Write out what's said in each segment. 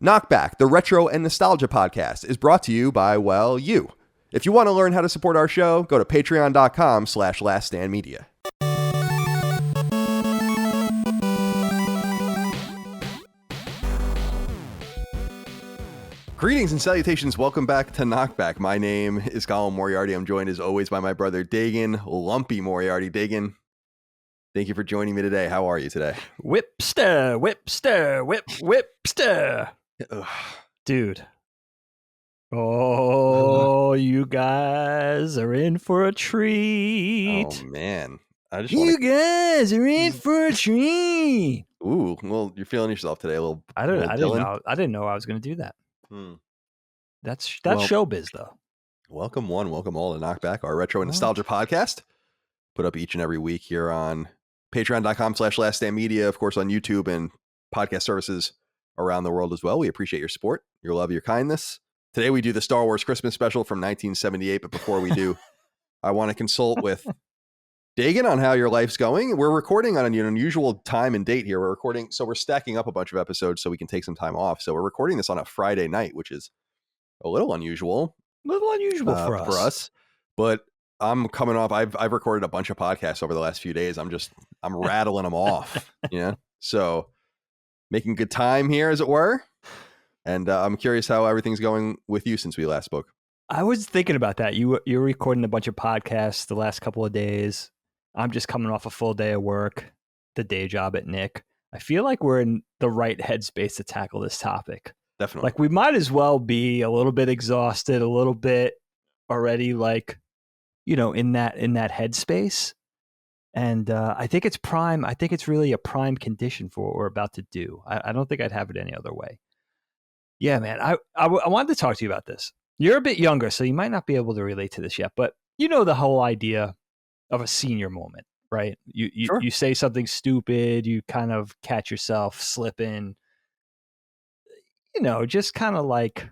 KnockBack, the retro and nostalgia podcast, is brought to you by, well, you. If you want to learn how to support our show, go to patreon.com/laststandmedia. Greetings and salutations. Welcome back to KnockBack. My name is Colin Moriarty. I'm joined as always by my brother Dagan, Lumpy Moriarty. Dagan, thank you for joining me today. How are you today? Whipster. Dude. Oh, you guys are in for a treat. Oh, man. You guys are in for a treat. Ooh, well, you're feeling yourself today a little. I didn't know I was going to do that. That's showbiz, though. Welcome welcome all to KnockBack, our retro and nostalgia podcast. Put up each and every week here on patreon.com/laststandmedia, of course, on YouTube and podcast services around the world as well. We appreciate your support, your love, your kindness. Today we do the Star Wars Christmas special from 1978, but before we do, I want to consult with Dagan on how your life's going. We're recording on an unusual time and date here. We're stacking up a bunch of episodes so we can take some time off. So we're recording this on a Friday night, which is a little unusual. For us. But I'm coming off. I've recorded a bunch of podcasts over the last few days. I'm rattling them off. So making good time here, as it were. And I'm curious how everything's going with you since we last spoke. I was thinking about that. You're recording a bunch of podcasts the last couple of days. I'm just coming off a full day of work, the day job at Nick. I feel like we're in the right headspace to tackle this topic. Definitely. Like, we might as well be a little bit exhausted, a little bit already, like, in that headspace. And I think it's prime. I think it's really a prime condition for what we're about to do. I don't think I'd have it any other way. Yeah, man. I wanted to talk to you about this. You're a bit younger, so you might not be able to relate to this yet, but the whole idea of a senior moment, right? Sure. You say something stupid, you kind of catch yourself slipping, just kind of like,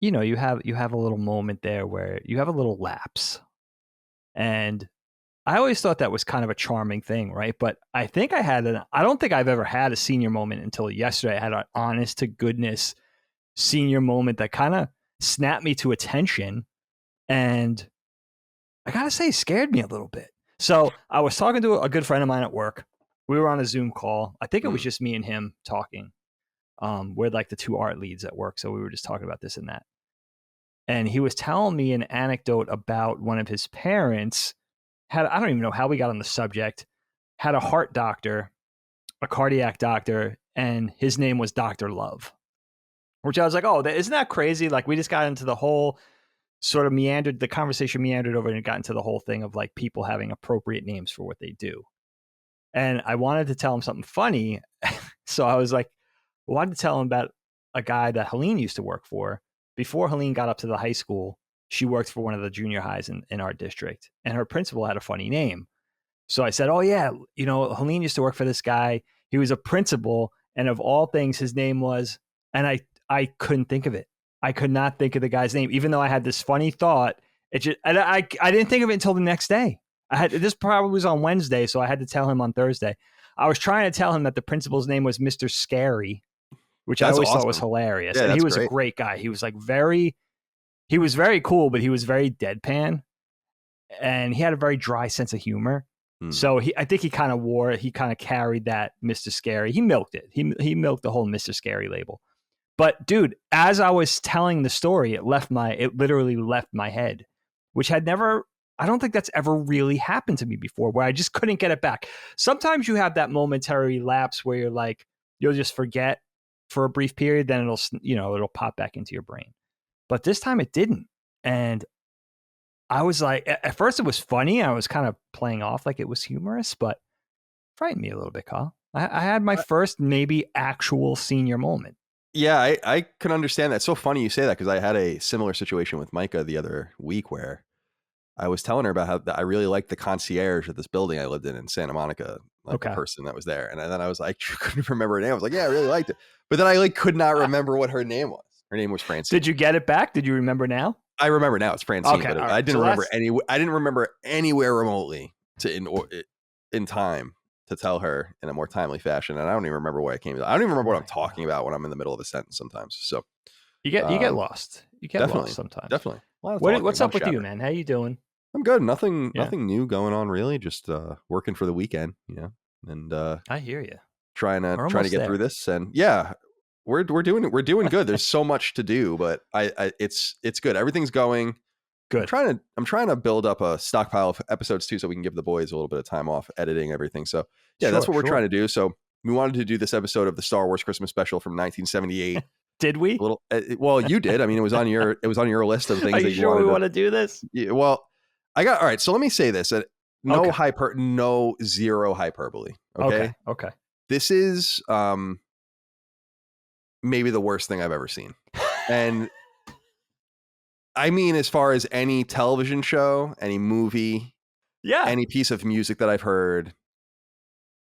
you have a little moment there where you have a little lapse. And I always thought that was kind of a charming thing, right? But I think I don't think I've ever had a senior moment until yesterday. I had an honest to goodness senior moment that kind of snapped me to attention, and I gotta say, scared me a little bit. So I was talking to a good friend of mine at work. We were on a Zoom call. I think it was just me and him talking. We're like the two art leads at work, so we were just talking about this and that. And he was telling me an anecdote about one of his parents I don't even know how we got on the subject, had a heart doctor, a cardiac doctor, and his name was Dr. Love. Which I was like, oh, isn't that crazy? Like, we just got into the whole sort of the conversation meandered over and it got into the whole thing of like people having appropriate names for what they do. And I wanted to tell him something funny. So I was like, wanted to tell him about a guy that Helene used to work for. Before Helene got up to the high school, she worked for one of the junior highs in our district, and her principal had a funny name. So I said, oh yeah, Helene used to work for this guy. He was a principal, and of all things, his name was, and I couldn't think of it. I could not think of the guy's name, even though I had this funny thought. I didn't think of it until the next day. This probably was on Wednesday, so I had to tell him on Thursday. I was trying to tell him that the principal's name was Mr. Scary, which I always thought was hilarious. Yeah, and he was a great guy. He was like he was very cool, but he was very deadpan, and he had a very dry sense of humor. So I think he kind of carried that Mr. Scary. He milked it. He milked the whole Mr. Scary label. But dude, as I was telling the story, it literally left my head, which I don't think that's ever really happened to me before, where I just couldn't get it back. Sometimes you have that momentary lapse where you're like, you'll just forget for a brief period, then it'll pop back into your brain. But this time it didn't. And I was like, at first it was funny. I was kind of playing off like it was humorous, but frightened me a little bit, Carl. I had my first maybe actual senior moment. Yeah, I can understand that. It's so funny you say that, because I had a similar situation with Micah the other week where I was telling her about how I really liked the concierge at this building I lived in Santa Monica, the person that was there. And then I was like, I couldn't remember her name. I was like, yeah, I really liked it. But then I could not remember what her name was. Her name was Francine. Did you get it back? Did you remember now? I remember now. It's Francine. Okay, but right. I didn't remember anywhere remotely in time to tell her in a more timely fashion. And I don't even remember what I came to. I don't even remember what I'm talking about when I'm in the middle of a sentence sometimes. So you get lost. You get definitely, lost sometimes. Definitely. What's up with you, man? How you doing? I'm good. Nothing new going on really. Just working for the weekend, and I hear you. Trying to get through this, and yeah, we're doing good. There's so much to do, but it's good. Everything's going good. I'm trying to build up a stockpile of episodes too, so we can give the boys a little bit of time off editing everything. So yeah, that's what we're trying to do. So we wanted to do this episode of the Star Wars Christmas special from 1978. Did we? Well, you did. I mean, it was on your list of things. Are you sure we want to do this? Yeah, well, all right. So let me say this: zero hyperbole. Okay. This is maybe the worst thing I've ever seen, and I mean, as far as any television show, any movie, any piece of music that I've heard,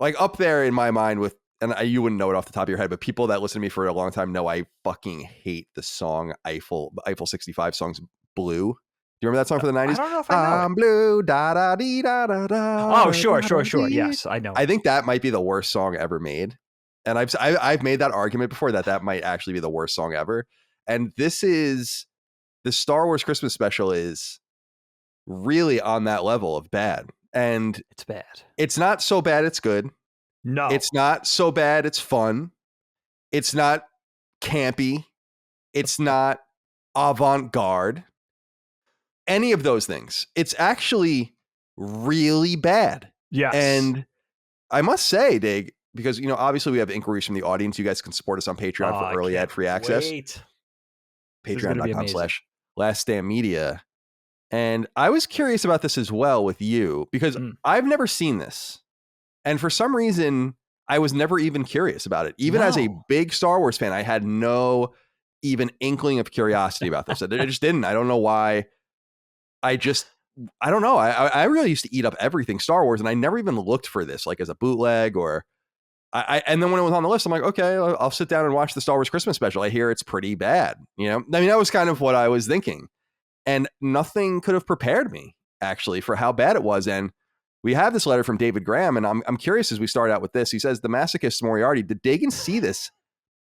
like up there in my mind with. And you wouldn't know it off the top of your head, but people that listen to me for a long time know I fucking hate the song Eiffel 65 song's Blue. Do you remember that song from the 90s? I don't know if I know I'm blue, da da dee da da da. Oh, sure. Yes, I know. I think that might be the worst song ever made. And I've made that argument before that might actually be the worst song ever. And this is the Star Wars Christmas special is really on that level of bad. And it's bad. It's not so bad it's good. No. It's not so bad it's fun. It's not campy. It's not avant-garde. Any of those things. It's actually really bad. Yes. And I must say, Dig, because obviously we have inquiries from the audience. You guys can support us on Patreon for early ad-free access. Patreon.com/laststandmedia. And I was curious about this as well with you because I've never seen this. And for some reason, I was never even curious about it. Even as a big Star Wars fan, I had no even inkling of curiosity about this. I just didn't. I don't know why. I don't know. I really used to eat up everything Star Wars, and I never even looked for this like as a bootleg or. And then when it was on the list, I'm like, okay, I'll sit down and watch the Star Wars Christmas special. I hear it's pretty bad. I mean, that was kind of what I was thinking, and nothing could have prepared me actually for how bad it was. And we have this letter from David Graham, and I'm curious as we start out with this. He says, the masochist Moriarty, did Dagan see this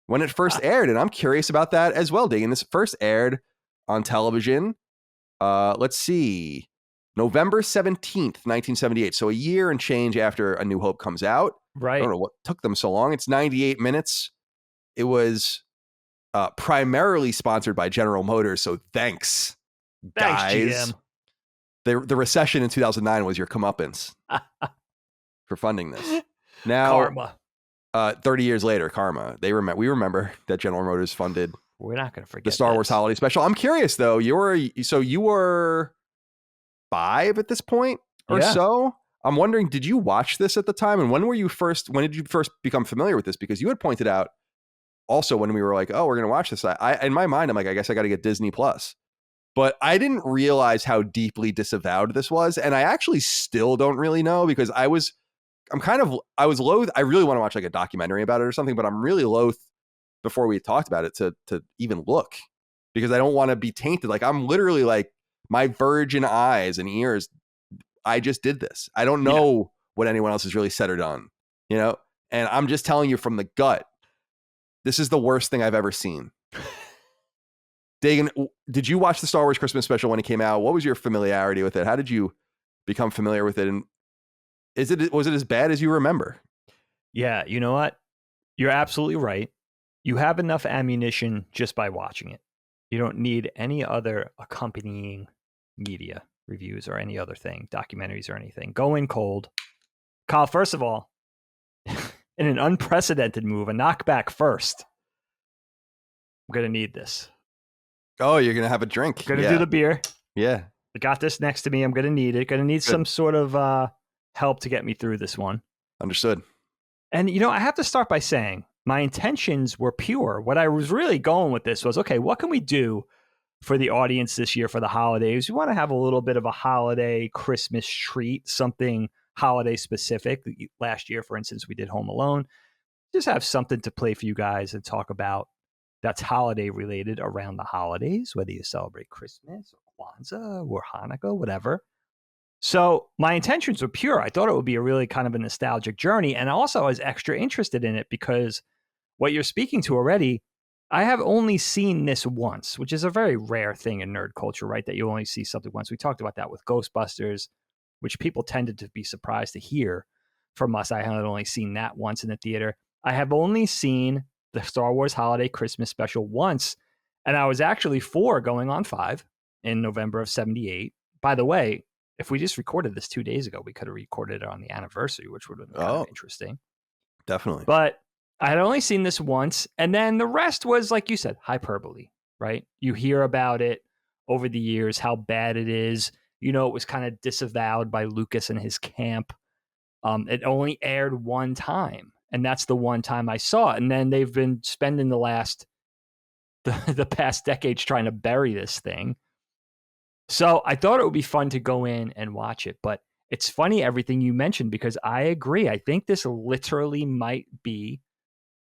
when it first aired? And I'm curious about that as well, Dagan. This first aired on television. Let's see, November 17th, 1978. So a year and change after A New Hope comes out. Right. I don't know what took them so long. It's 98 minutes. It was primarily sponsored by General Motors. So thanks guys. GM. The recession in 2009 was your comeuppance for funding this. Now, karma. 30 years later, karma. We remember that General Motors funded. We're not going to forget the Star Wars holiday special. I'm curious though. You were 5 at this point or so. I'm wondering, did you watch this at the time? And when did you first become familiar with this? Because you had pointed out also when we were like, oh, we're going to watch this. I in my mind, I'm like, I guess I got to get Disney Plus. But I didn't realize how deeply disavowed this was. And I actually still don't really know because I was loath. I really want to watch like a documentary about it or something, but I'm really loath before we talked about it to even look because I don't want to be tainted. Like I'm literally like my virgin eyes and ears. I just did this. I don't know what anyone else has really said or done, and I'm just telling you from the gut, this is the worst thing I've ever seen. Dagan, did you watch the Star Wars Christmas special when it came out? What was your familiarity with it? How did you become familiar with it? And was it as bad as you remember? Yeah, you know what? You're absolutely right. You have enough ammunition just by watching it. You don't need any other accompanying media reviews or any other thing, documentaries or anything. Go in cold. Kyle, first of all, in an unprecedented move, a knockback first. I'm going to need this. Oh, you're going to have a drink. Going to do the beer. Yeah. I got this next to me. I'm going to need it. Going to need some sort of help to get me through this one. Understood. And, I have to start by saying my intentions were pure. What I was really going with this was, okay, what can we do for the audience this year for the holidays? We want to have a little bit of a holiday Christmas treat, something holiday specific. Last year, for instance, we did Home Alone. Just have something to play for you guys and talk about that's holiday related around the holidays, whether you celebrate Christmas or Kwanzaa or Hanukkah, whatever. So my intentions were pure. I thought it would be a really kind of a nostalgic journey. And also I was extra interested in it because what you're speaking to already, I have only seen this once, which is a very rare thing in nerd culture, right? That you only see something once. We talked about that with Ghostbusters, which people tended to be surprised to hear from us. I had only seen that once in the theater. I have only seen the Star Wars Holiday Christmas Special once, and I was actually 4 going on 5 in November of 78. By the way, if we just recorded this 2 days ago, we could have recorded it on the anniversary, which would have been kind of interesting. Definitely. But I had only seen this once, and then the rest was, like you said, hyperbole, right? You hear about it over the years, how bad it is. You know, it was kind of disavowed by Lucas and his camp. It only aired one time, and that's the one time I saw it. And then they've been spending the past decades trying to bury this thing. So I thought it would be fun to go in and watch it, but it's funny everything you mentioned because I agree. I think this literally might be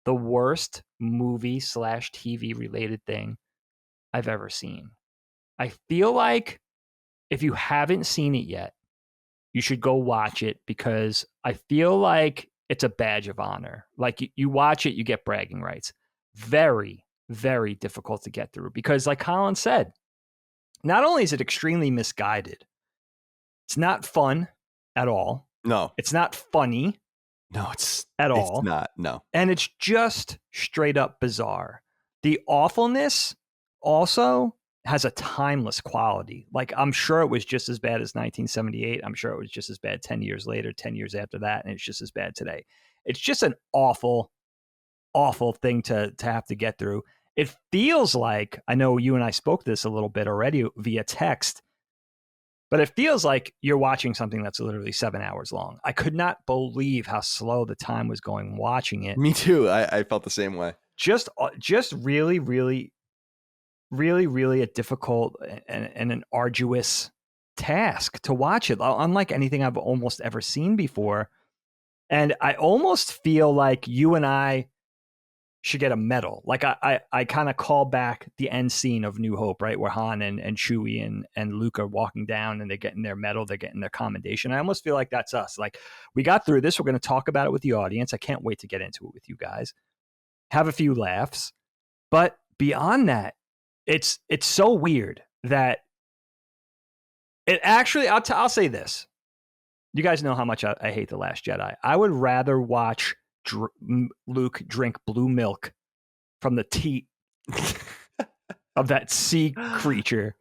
the worst movie/TV related thing I've ever seen. I feel like if you haven't seen it yet, you should go watch it because I feel like it's a badge of honor. Like you watch it, you get bragging rights. Very, very difficult to get through because like Colin said, not only is it extremely misguided, it's not fun at all. No. It's not funny. No, it's all. It's not. No. And it's just straight up bizarre. The awfulness also has a timeless quality. Like I'm sure it was just as bad as 1978. I'm sure it was just as bad 10 years later, 10 years after that, and it's just as bad today. It's just an awful, awful thing to have to get through. It feels like, I know you and I spoke this a little bit already via text, but it feels like you're watching something that's literally 7 hours long. I could not believe how slow the time was going watching it. Me too. I felt the same way. Just really, really, really, really a difficult and an arduous task to watch it, unlike anything I've almost ever seen before. And I almost feel like you and I should get a medal. Like I kind of call back the end scene of New Hope, right? Where Han and Chewie and Luke are walking down and they're getting their medal, they're getting their commendation. I almost feel like that's us. Like we got through this. We're going to talk about it with the audience. I can't wait to get into it with you guys. Have a few laughs. But beyond that, it's so weird that it actually, I'll say this. You guys know how much I hate The Last Jedi. I would rather watch Luke drink blue milk from the teat of that sea creature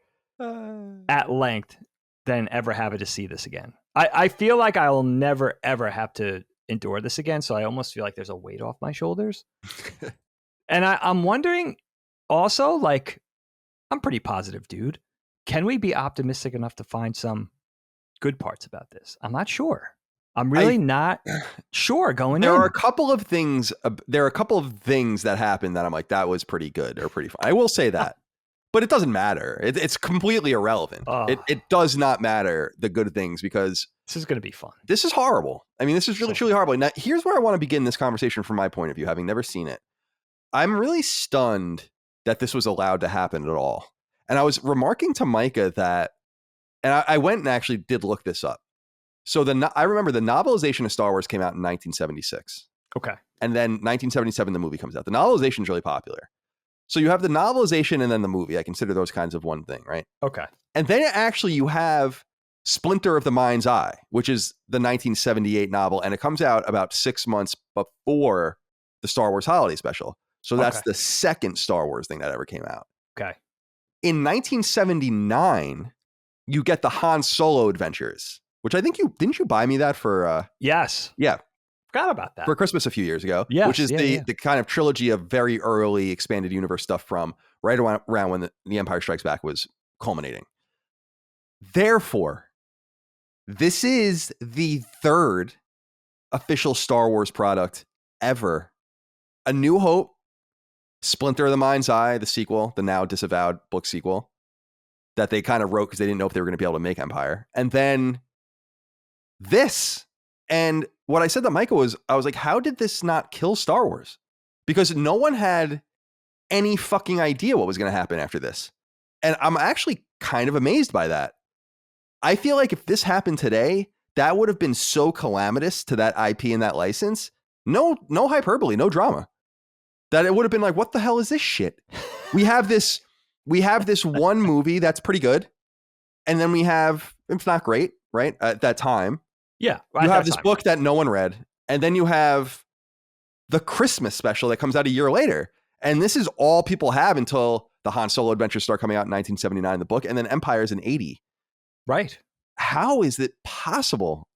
at length than ever have it to see this again. I feel like I will never, ever have to endure this again. So I almost feel like there's a weight off my shoulders. And I'm wondering also, like, I'm pretty positive, dude. Can we be optimistic enough to find some good parts about this? I'm not sure. I'm really not sure going in. There are a couple of things that happened that I'm like, that was pretty good or pretty fun. I will say that. But it doesn't matter. It's completely irrelevant. It does not matter, the good things, because this is going to be fun. This is horrible. I mean, this is really, truly horrible. Now, here's where I want to begin this conversation from my point of view, having never seen it. I'm really stunned that this was allowed to happen at all. And I was remarking to Micah that, and I went and actually did look this up. So I remember the novelization of Star Wars came out in 1976. Okay. And then 1977, the movie comes out. The novelization is really popular. So you have the novelization and then the movie. I consider those kinds of one thing, right? Okay. And then actually you have Splinter of the Mind's Eye, which is the 1978 novel. And it comes out about 6 months before the Star Wars Holiday Special. So that's the second Star Wars thing that ever came out. Okay. In 1979, you get the Han Solo Adventures, which I think didn't you buy me that for? Yes. Yeah. Forgot about that. For Christmas a few years ago. Yes, which is the kind of trilogy of very early expanded universe stuff from right around when the Empire Strikes Back was culminating. Therefore, this is the third official Star Wars product ever. A New Hope, Splinter of the Mind's Eye, the sequel, the now disavowed book sequel that they kind of wrote because they didn't know if they were going to be able to make Empire. And then this. And what I said to Michael was, I was like, how did this not kill Star Wars? Because no one had any fucking idea what was going to happen after this. And I'm actually kind of amazed by that. I feel like if this happened today, that would have been so calamitous to that IP and that license. No hyperbole, no drama. That it would have been like, what the hell is this shit? We have this one movie that's pretty good. And then we have, it's not great, right? At that time. Yeah. You have this book that no one read. And then you have the Christmas special that comes out a year later. And this is all people have until the Han Solo adventures start coming out in 1979, the book. And then Empire's in 80. Right. How is it possible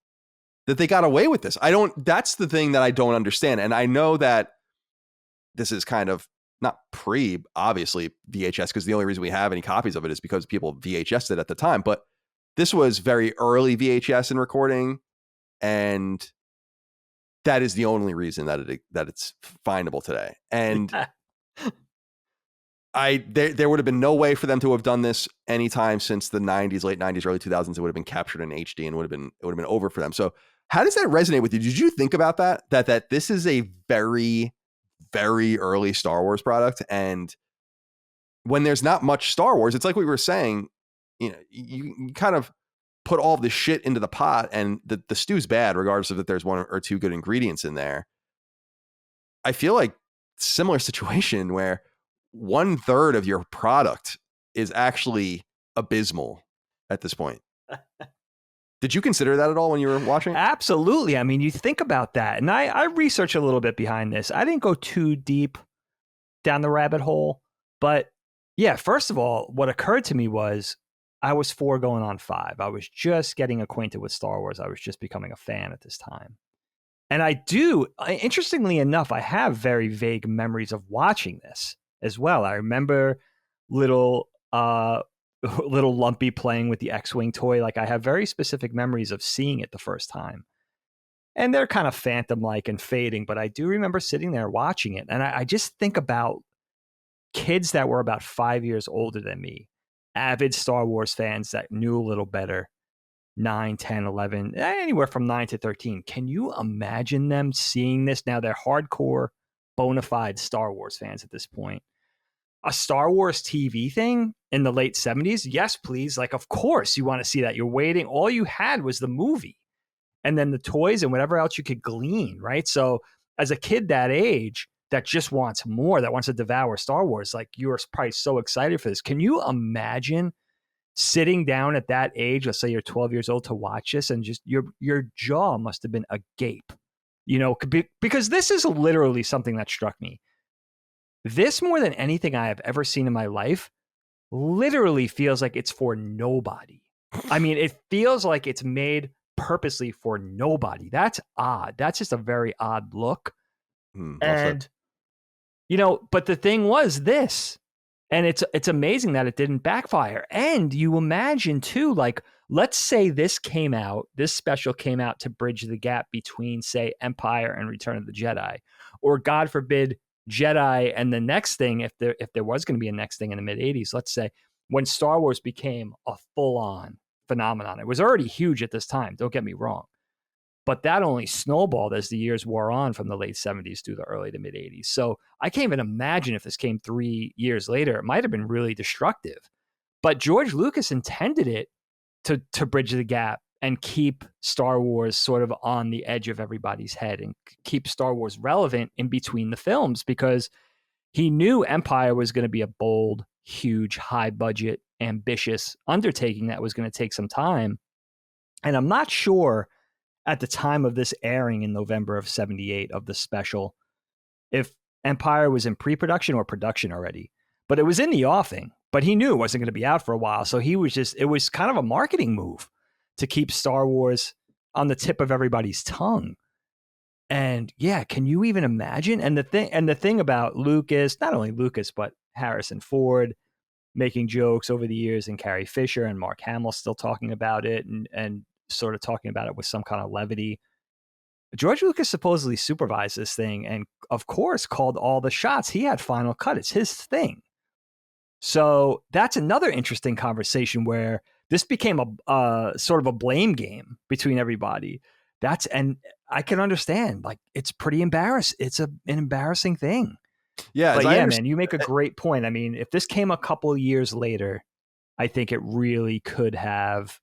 that they got away with this? That's the thing that I don't understand. And I know that this is kind of not obviously VHS, because the only reason we have any copies of it is because people VHS'd it at the time. But this was very early VHS in recording. And that is the only reason that it's findable today. And there would have been no way for them to have done this anytime since the 90s, late 90s, early 2000s. It would have been captured in HD and it would have been over for them. So how does that resonate with you? Did you think about that this is a very, very early Star Wars product? And when there's not much Star Wars, it's like we were saying, you kind of put all the shit into the pot and the stew's bad, regardless of if there's one or two good ingredients in there. I feel like similar situation where 1/3 of your product is actually abysmal at this point. Did you consider that at all when you were watching? Absolutely. I mean, you think about that. And I researched a little bit behind this. I didn't go too deep down the rabbit hole. But yeah, first of all, what occurred to me was I was 4 going on 5. I was just getting acquainted with Star Wars. I was just becoming a fan at this time. And interestingly enough, I have very vague memories of watching this as well. I remember little Lumpy playing with the X-Wing toy. Like, I have very specific memories of seeing it the first time. And they're kind of phantom-like and fading, but I do remember sitting there watching it. And I just think about kids that were about 5 years older than me, avid Star Wars fans that knew a little better, 9, 10, 11, anywhere from 9 to 13. Can you imagine them seeing this? Now they're hardcore, bona fide Star Wars fans at this point. A Star Wars TV thing in the late 70s? Yes, please. Like, of course you want to see that. You're waiting. All you had was the movie and then the toys and whatever else you could glean, right? So as a kid that age that just wants more, that wants to devour Star Wars, like, you're probably so excited for this. Can you imagine sitting down at that age, let's say you're 12 years old, to watch this and just your jaw must have been agape, because this is literally something that struck me. This, more than anything I have ever seen in my life, literally feels like it's for nobody. I mean, it feels like it's made purposely for nobody. That's odd. That's just a very odd look. And, but the thing was this, and it's amazing that it didn't backfire. And you imagine too, like, let's say this special came out to bridge the gap between, say, Empire and Return of the Jedi, or God forbid, Jedi and the next thing, if there was going to be a next thing in the mid 80s, let's say, when Star Wars became a full-on phenomenon. It was already huge at this time, don't get me wrong, but that only snowballed as the years wore on from the late 70s through the early to mid 80s. So I can't even imagine if this came 3 years later, it might have been really destructive. But George Lucas intended it to bridge the gap and keep Star Wars sort of on the edge of everybody's head and keep Star Wars relevant in between the films, because he knew Empire was going to be a bold, huge, high budget, ambitious undertaking that was going to take some time. And I'm not sure at the time of this airing in November of 78 of the special if Empire was in pre-production or production already, but it was in the offing. But he knew it wasn't going to be out for a while. So it was kind of a marketing move to keep Star Wars on the tip of everybody's tongue. And yeah, can you even imagine? And the thing about Lucas, not only Lucas, but Harrison Ford making jokes over the years, and Carrie Fisher and Mark Hamill still talking about it and sort of talking about it with some kind of levity. George Lucas supposedly supervised this thing and, of course, called all the shots. He had final cut. It's his thing. So that's another interesting conversation where this became a sort of a blame game between everybody. And I can understand, like, it's pretty embarrassing. It's an embarrassing thing. Yeah. But yeah, man, you make a great point. I mean, if this came a couple of years later, I think it really could have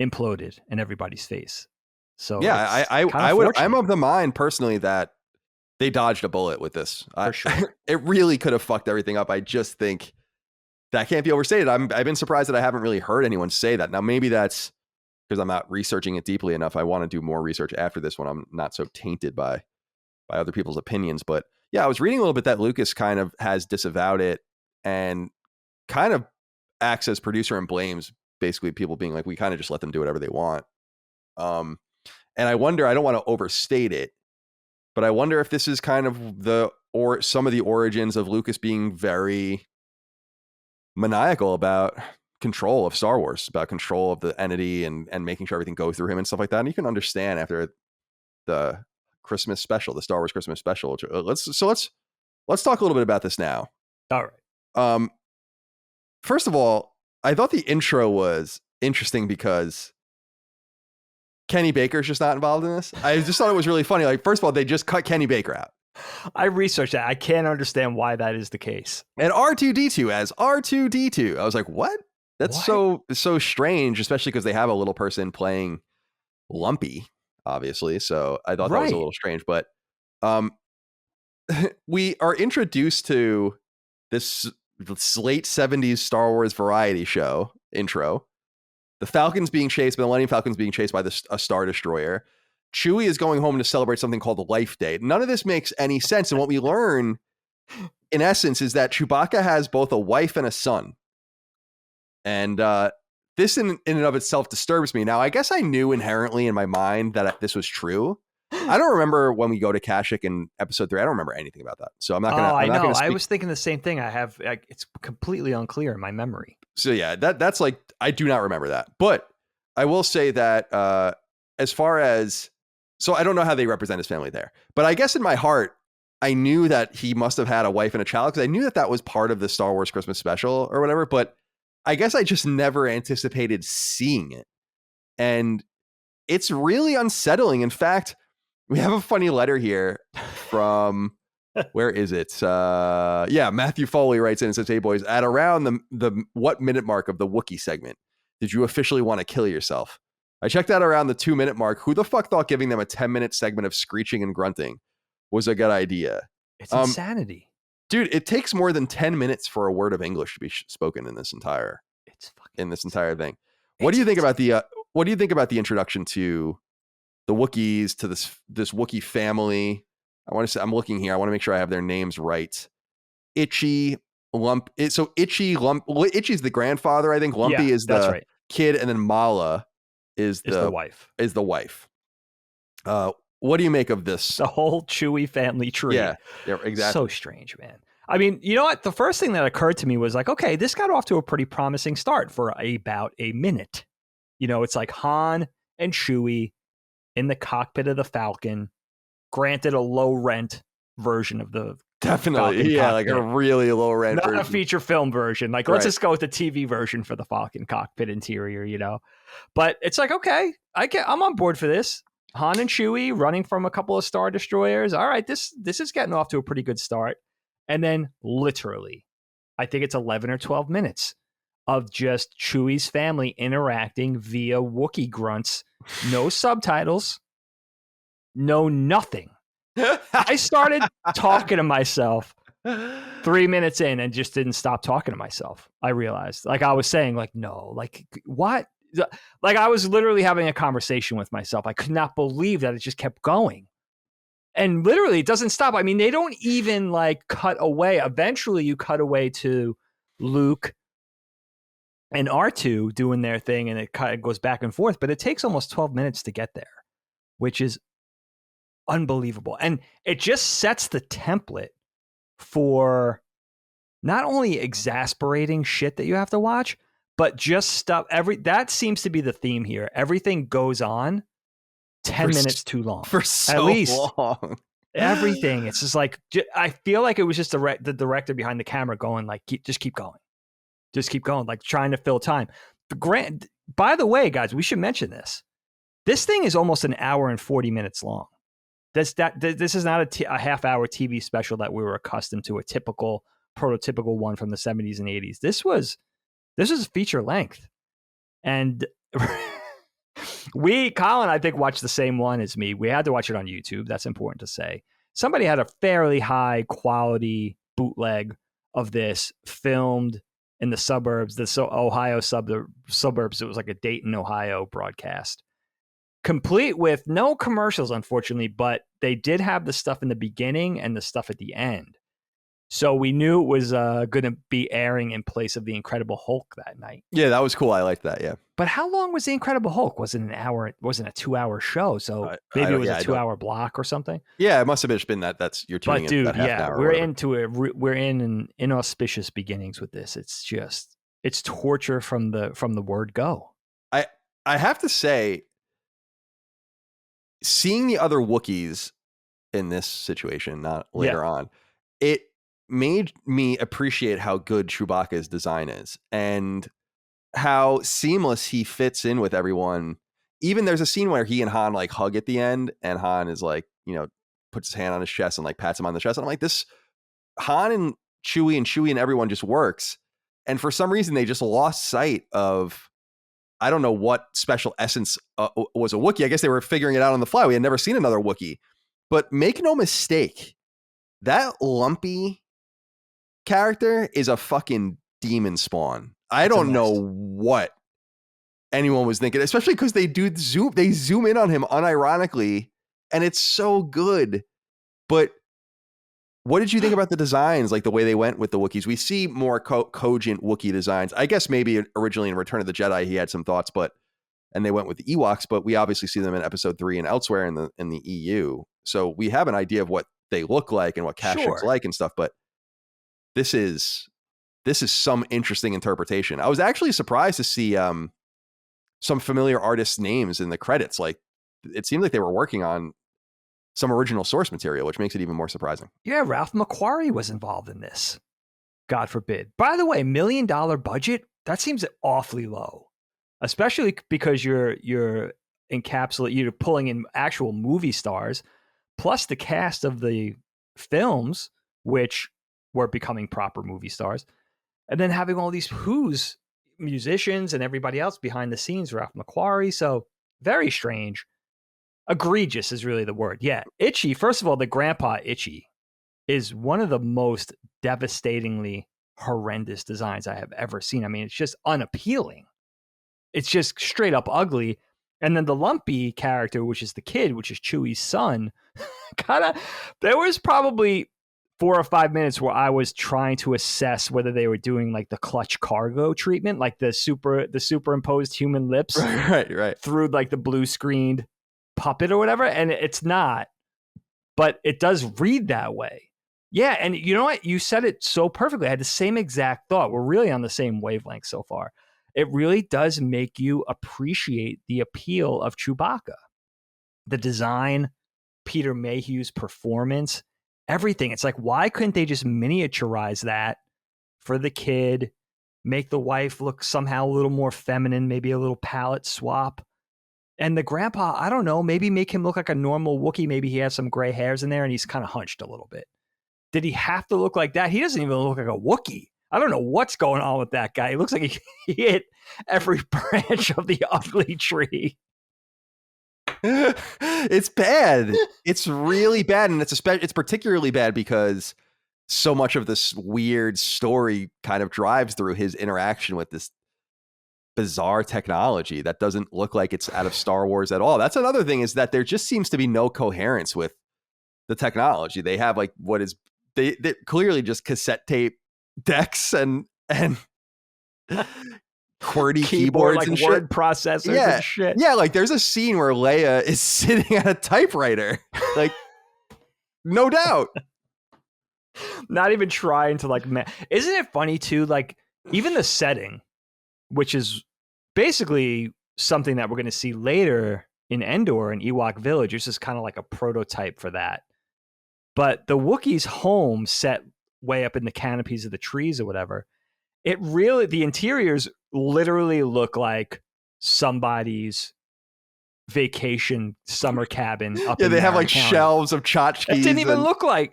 imploded in everybody's face. So yeah, I'm of the mind personally that they dodged a bullet with this. For sure. It really could have fucked everything up. I just think that can't be overstated. I've been surprised that I haven't really heard anyone say that. Now, maybe that's because I'm not researching it deeply enough. I want to do more research after this when I'm not so tainted by other people's opinions. But yeah, I was reading a little bit that Lucas kind of has disavowed it and kind of acts as producer and blames basically people being like, we kind of just let them do whatever they want. And I wonder, I don't want to overstate it, but I wonder if this is kind of some of the origins of Lucas being very maniacal about control of Star Wars, about control of the entity and making sure everything goes through him and stuff like that. And you can understand after the Christmas special, the Star Wars Christmas special. Let's talk a little bit about this now. All right. First of all, I thought the intro was interesting because Kenny Baker's just not involved in this. I just thought it was really funny. Like, first of all, they just cut Kenny Baker out. I researched that. I can't understand why that is the case. And R2-D2 as R2-D2. I was like, what? That's so strange, especially because they have a little person playing Lumpy, obviously. So I thought that was a little strange. But we are introduced to this late 70s Star Wars variety show intro. The Falcon's being chased, the Millennium Falcon's being chased by a Star Destroyer. Chewie is going home to celebrate something called the Life Day. None of this makes any sense. And what we learn, in essence, is that Chewbacca has both a wife and a son. And this in and of itself disturbs me. Now, I guess I knew inherently in my mind that this was true. I don't remember when we go to Kashyyyk in episode 3. I don't remember anything about that. So I'm not going to. I know. I was thinking the same thing. It's completely unclear in my memory. So yeah, that's like, I do not remember that. But I will say that as far as, so I don't know how they represent his family there. But I guess in my heart, I knew that he must have had a wife and a child because I knew that was part of the Star Wars Christmas special or whatever. But I guess I just never anticipated seeing it. And it's really unsettling. In fact, we have a funny letter here from, where is it? Matthew Foley writes in and says, hey boys, at around the what minute mark of the Wookie segment, did you officially want to kill yourself? I checked out around the 2-minute mark. Who the fuck thought giving them a 10-minute segment of screeching and grunting was a good idea? It's insanity. Dude, it takes more than 10 minutes for a word of English to be spoken in this entire thing. What do you think about the introduction to the Wookiees, to this Wookiee family? I'm looking here. I want to make sure I have their names right. Itchy, Lump. Itchy, Lump. Itchy's the grandfather, I think. Lumpy is the kid, and then Mala is the wife. What do you make of this? The whole Chewie family tree. Yeah, exactly. So strange, man. I mean, you know what? The first thing that occurred to me was like, okay, this got off to a pretty promising start for about a minute. You know, it's like Han and Chewie in the cockpit of the Falcon, granted a low rent version of the definitely, yeah, cockpit. Like a really low rent not version. A feature film version. Like, let's just go with the TV version for the Falcon cockpit interior, you know. But it's like, okay, I'm on board for this. Han and Chewie running from a couple of Star Destroyers. All right, this is getting off to a pretty good start. And then literally, I think it's 11 or 12 minutes of just Chewie's family interacting via Wookiee grunts. No subtitles. No nothing. I started talking to myself 3 minutes in and just didn't stop talking to myself. I realized, like I was saying, like, no, like what? Like I was literally having a conversation with myself. I could not believe that it just kept going. And literally it doesn't stop. I mean, they don't even like cut away. Eventually you cut away to Luke and R2 doing their thing and it kind of goes back and forth, but it takes almost 12 minutes to get there, which is unbelievable. And it just sets the template for not only exasperating shit that you have to watch, but just stuff. That seems to be the theme here. Everything goes on 10 minutes too long. For so at least long. Everything. It's just like, I feel like it was just the director behind the camera going like, just keep going. Just keep going. Like trying to fill time. By the way, guys, we should mention this. This thing is almost an hour and 40 minutes long. This is not a half-hour TV special that we were accustomed to, a typical, prototypical one from the 70s and 80s. This was feature length. And Colin, I think, watched the same one as me. We had to watch it on YouTube. That's important to say. Somebody had a fairly high quality bootleg of this filmed in the suburbs, Ohio suburbs. It was like a Dayton, Ohio broadcast, complete with no commercials, unfortunately, but they did have the stuff in the beginning and the stuff at the end. So we knew it was going to be airing in place of The Incredible Hulk that night. Yeah, that was cool. I liked that. Yeah. But how long was The Incredible Hulk? Was it an hour? It wasn't a 2-hour show. So maybe it was a 2-hour block or something. Yeah, it must have just been that. That's you're tuning in that half an hour. We're in an inauspicious beginnings with this. It's torture from the word go. I have to say, seeing the other Wookiees in this situation, not later on, it made me appreciate how good Chewbacca's design is and how seamless he fits in with everyone. Even there's a scene where he and Han like hug at the end, and Han is like, puts his hand on his chest and like pats him on the chest. And I'm like, this Han and Chewie and everyone just works. And for some reason, they just lost sight of, I don't know what special essence was a Wookiee. I guess they were figuring it out on the fly. We had never seen another Wookiee. But make no mistake, that lumpy character is a fucking demon spawn. I don't know what anyone was thinking, especially because they zoom in on him unironically, and it's so good. But what did you think about the designs, like the way they went with the Wookiees? We see more cogent Wookiee designs. I guess maybe originally in Return of the Jedi he had some thoughts, and they went with the Ewoks, but we obviously see them in Episode 3 and elsewhere in the EU. So we have an idea of what they look like and what Kashyyyk's like and stuff, but this is some interesting interpretation. I was actually surprised to see some familiar artists' names in the credits. Like, it seemed like they were working on some original source material, which makes it even more surprising. Yeah, Ralph McQuarrie was involved in this. God forbid. By the way, $1 million budget, that seems awfully low, especially because you're pulling in actual movie stars, plus the cast of the films, which were becoming proper movie stars, and then having all these Who's musicians and everybody else behind the scenes, Ralph McQuarrie. So very strange. Egregious is really the word. Yeah. Itchy. First of all, the grandpa Itchy is one of the most devastatingly horrendous designs I have ever seen. I mean, it's just unappealing. It's just straight up ugly. And then the lumpy character, which is the kid, which is Chewie's son, there was probably 4 or 5 minutes where I was trying to assess whether they were doing like the clutch cargo treatment, like the superimposed human lips right through like the blue screened puppet or whatever. And it's not, but it does read that way. Yeah. And you know what? You said it so perfectly. I had the same exact thought. We're really on the same wavelength so far. It really does make you appreciate the appeal of Chewbacca. The design, Peter Mayhew's performance, everything. It's like, why couldn't they just miniaturize that for the kid, make the wife look somehow a little more feminine, maybe a little palette swap? And the grandpa, I don't know, maybe make him look like a normal Wookiee. Maybe he has some gray hairs in there and he's kind of hunched a little bit. Did he have to look like that? He doesn't even look like a Wookiee. I don't know what's going on with that guy. He looks like he hit every branch of the ugly tree. It's bad. It's really bad. And it's particularly bad because so much of this weird story kind of drives through his interaction with this bizarre technology that doesn't look like it's out of Star Wars at all. That's another thing, is that there just seems to be no coherence with the technology. They have like they clearly just cassette tape decks and QWERTY keyboards like and word shit. processors and shit. Yeah, like there's a scene where Leia is sitting at a typewriter. Like, no doubt. Not even trying to like, isn't it funny too? Like, even the setting, which is basically something that we're going to see later in Endor and Ewok Village, is just kind of like a prototype for that. But the Wookiees' home set way up in the canopies of the trees or whatever, the interiors literally look like somebody's vacation summer cabin up in they have Marin like County. Shelves of tchotchkes. It didn't even look like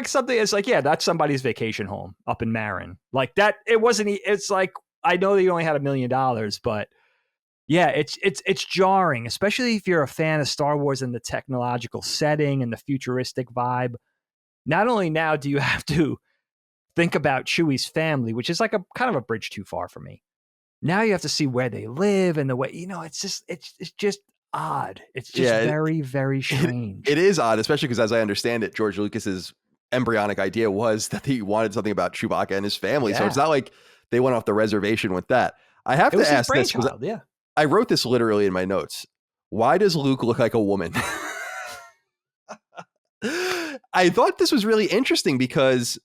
something. It's like, yeah, that's somebody's vacation home up in Marin. Like that. It wasn't. It's like, I know they only had $1 million, but Yeah, it's jarring, especially if you're a fan of Star Wars and the technological setting and the futuristic vibe. Not only now do you have to think about Chewie's family, which is like a kind of a bridge too far for me. Now you have to see where they live and the way, it's just odd. It's just very, very strange. It is odd, especially because as I understand it, George Lucas's embryonic idea was that he wanted something about Chewbacca and his family. So it's not like they went off the reservation with that. I have to ask this because I wrote this literally in my notes. Why does Luke look like a woman? I thought this was really interesting because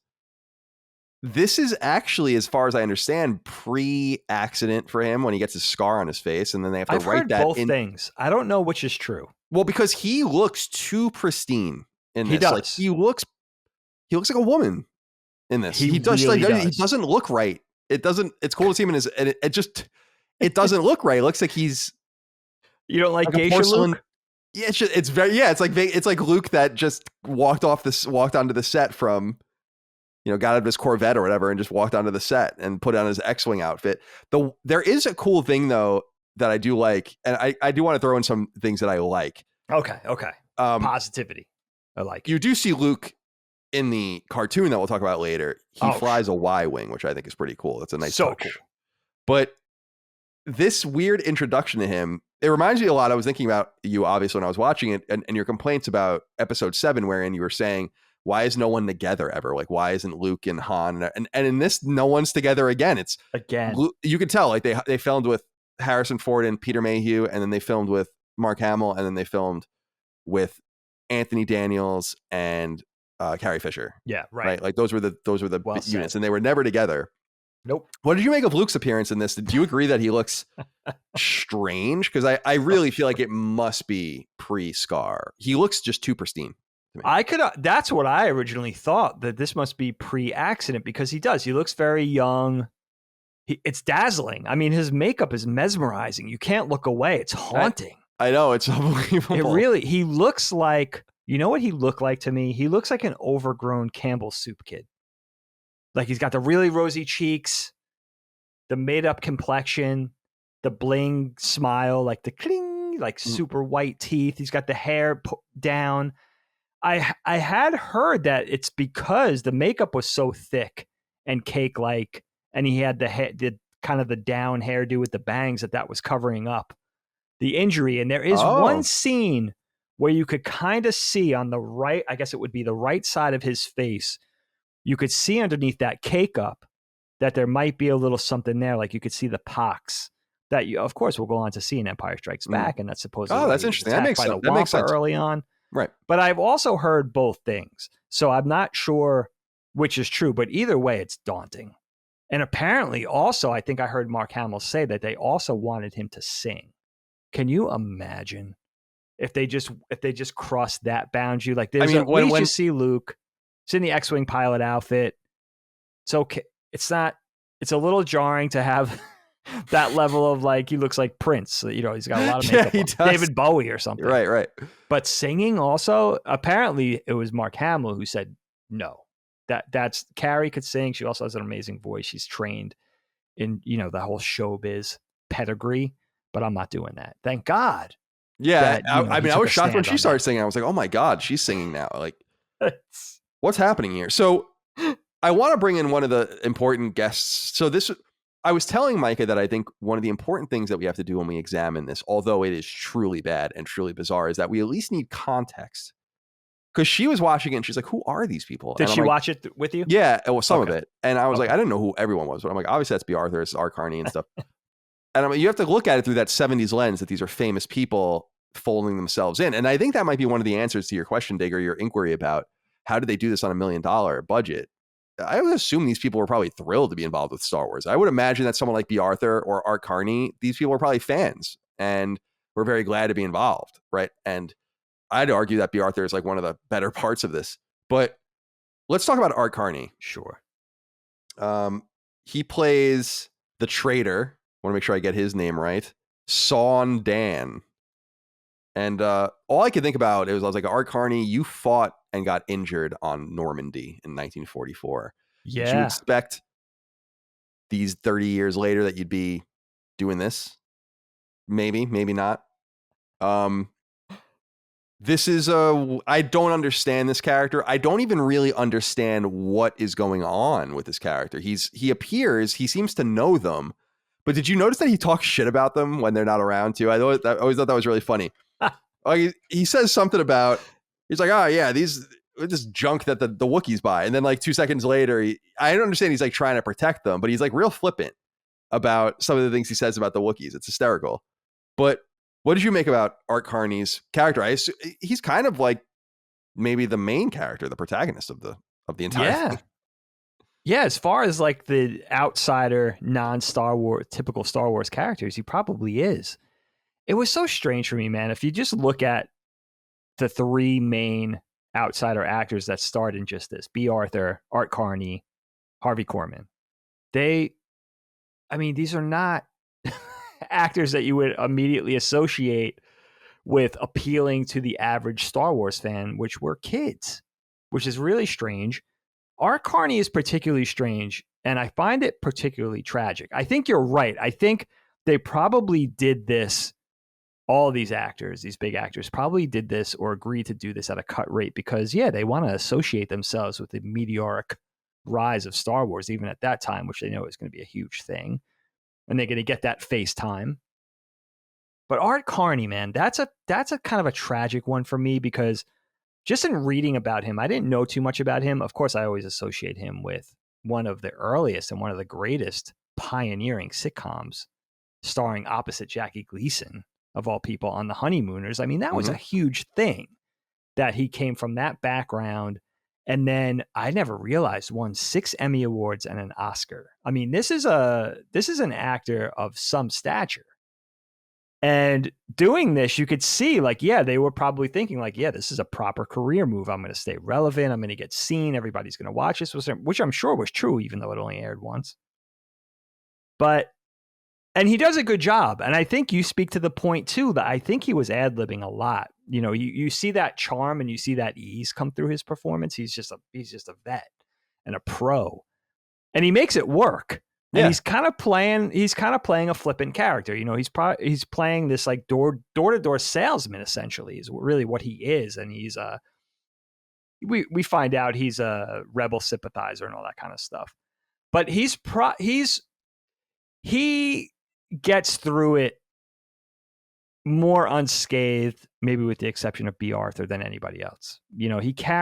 this is actually, as far as I understand, pre-accident for him when he gets his scar on his face, and then they have to write that both things. I don't know which is true. Well, because he looks too pristine in this. He does. Like, he looks like a woman in this. He does. Really He doesn't look right. It doesn't. It's cool to see him in his. And it doesn't look right. It looks like he's. You don't like geisha Luke? Yeah, it's very. Yeah, it's like Luke that just walked onto the set from. Got out of his Corvette or whatever and just walked onto the set and put on his X-Wing outfit. There is a cool thing though that I do like, and I do want to throw in some things that I like. Okay. Positivity. I like. You do see Luke in the cartoon that we'll talk about later. He flies a Y-wing, which I think is pretty cool. It's a nice touch. Cool. But this weird introduction to him, it reminds me a lot. I was thinking about you, obviously, when I was watching it, and your complaints about Episode 7, wherein you were saying, why is no one together ever? Like, why isn't Luke and Han? And in this, no one's together again. It's again. You could tell, like they filmed with Harrison Ford and Peter Mayhew, and then they filmed with Mark Hamill, and then they filmed with Anthony Daniels and Carrie Fisher. Yeah, right. Like those were the units, and they were never together. Nope. What did you make of Luke's appearance in this? Do you agree that he looks strange? Because I really feel like it must be pre-Scar. He looks just too pristine. That's what I originally thought, that this must be pre-accident, because he does. He looks very young. It's dazzling. I mean, his makeup is mesmerizing. You can't look away. It's haunting. I know. It's unbelievable. He looks like, you know what he looked like to me? He looks like an overgrown Campbell's soup kid. Like, he's got the really rosy cheeks, the made up complexion, the bling smile, like the cling, like super white teeth. He's got the hair down. I had heard that it's because the makeup was so thick and cake-like, and he had the kind of the down hairdo with the bangs that was covering up the injury. And there is one scene where you could kind of see on the right, I guess it would be the right side of his face, you could see underneath that cake up that there might be a little something there. Like you could see the pox that you, of course, we'll go on to see in Empire Strikes Back, and that's supposedly that's interesting. That makes sense. That makes sense early on. Right. But I've also heard both things. So I'm not sure which is true, but either way, it's daunting. And apparently also, I think I heard Mark Hamill say that they also wanted him to sing. Can you imagine if they just crossed that boundary? Like there's when you see Luke, it's in the X-Wing pilot outfit. It's okay. It's a little jarring to have that level of, like, he looks like Prince. He's got a lot of makeup. He does. David Bowie or something. Right. But singing also, apparently it was Mark Hamill who said no. That's Carrie could sing. She also has an amazing voice. She's trained in, the whole showbiz pedigree, but I'm not doing that. Thank God. Yeah. I was shocked when she started singing. I was like, oh my God, she's singing now. Like, what's happening here? So I want to bring in one of the important guests. So I was telling Micah that I think one of the important things that we have to do when we examine this, although it is truly bad and truly bizarre, is that we at least need context. Because she was watching it and she's like, who are these people? Did she watch it with you? Yeah, it was some of it. And I was like, I didn't know who everyone was. But I'm like, obviously that's Bea Arthur, it's Carney and stuff. And I'm like, you have to look at it through that 70s lens that these are famous people folding themselves in. And I think that might be one of the answers to your question, Digger, your inquiry about how did they do this on $1 million budget? I would assume these people were probably thrilled to be involved with Star Wars. I would imagine that someone like Bea Arthur or Carney, these people are probably fans and were very glad to be involved, right? And I'd argue that Bea Arthur is like one of the better parts of this. But let's talk about Carney. Sure. He plays the traitor. I want to make sure I get his name right. Sawn Dan. And all I could think about I was like, Carney, you fought and got injured on Normandy in 1944. Yeah. Did you expect these 30 years later that you'd be doing this? maybe not. This is I don't understand this character. I don't even really understand what is going on with this character. He seems to know them, but did you notice that he talks shit about them when they're not around too? I always thought that was really funny. He says something about, he's like, oh yeah, this junk that the Wookiees buy. And then like 2 seconds later, I don't understand. He's like trying to protect them, but he's like real flippant about some of the things he says about the Wookiees. It's hysterical. But what did you make about Art Carney's character? He's kind of like maybe the main character, the protagonist of the entire thing. Yeah, as far as like the outsider, non-Star Wars, typical Star Wars characters, he probably is. It was so strange for me, man. If you just look at the three main outsider actors that starred in just this, Bea Arthur, Art Carney, Harvey Korman, these are not actors that you would immediately associate with appealing to the average Star Wars fan, which were kids, which is really strange. Art Carney is particularly strange, and I find it particularly tragic. I think you're right. I think they probably did this, all these actors, these big actors, probably did this or agreed to do this at a cut rate because, yeah, they want to associate themselves with the meteoric rise of Star Wars, even at that time, which they know is going to be a huge thing. And they're going to get that face time. But Art Carney, man, that's a kind of a tragic one for me because just in reading about him, I didn't know too much about him. Of course, I always associate him with one of the earliest and one of the greatest pioneering sitcoms starring opposite Jackie Gleason, of all people, on The Honeymooners. I mean, that was a huge thing that he came from that background. And then I never realized won 6 Emmy Awards and an Oscar. I mean, this is an actor of some stature. And doing this, you could see, like, yeah, they were probably thinking, like, yeah, this is a proper career move. I'm going to stay relevant. I'm going to get seen. Everybody's going to watch this, which I'm sure was true, even though it only aired once. And he does a good job. And I think you speak to the point, too, that I think he was ad-libbing a lot. You know, you see that charm and you see that ease come through his performance. He's just a vet and a pro. And he makes it work. And he's kind of playing a flippant character. You know, he's playing this like door-to-door salesman, essentially, is really what he is. And he's we find out he's a rebel sympathizer and all that kind of stuff. But he gets through it more unscathed, maybe with the exception of Bea Arthur, than anybody else. You know,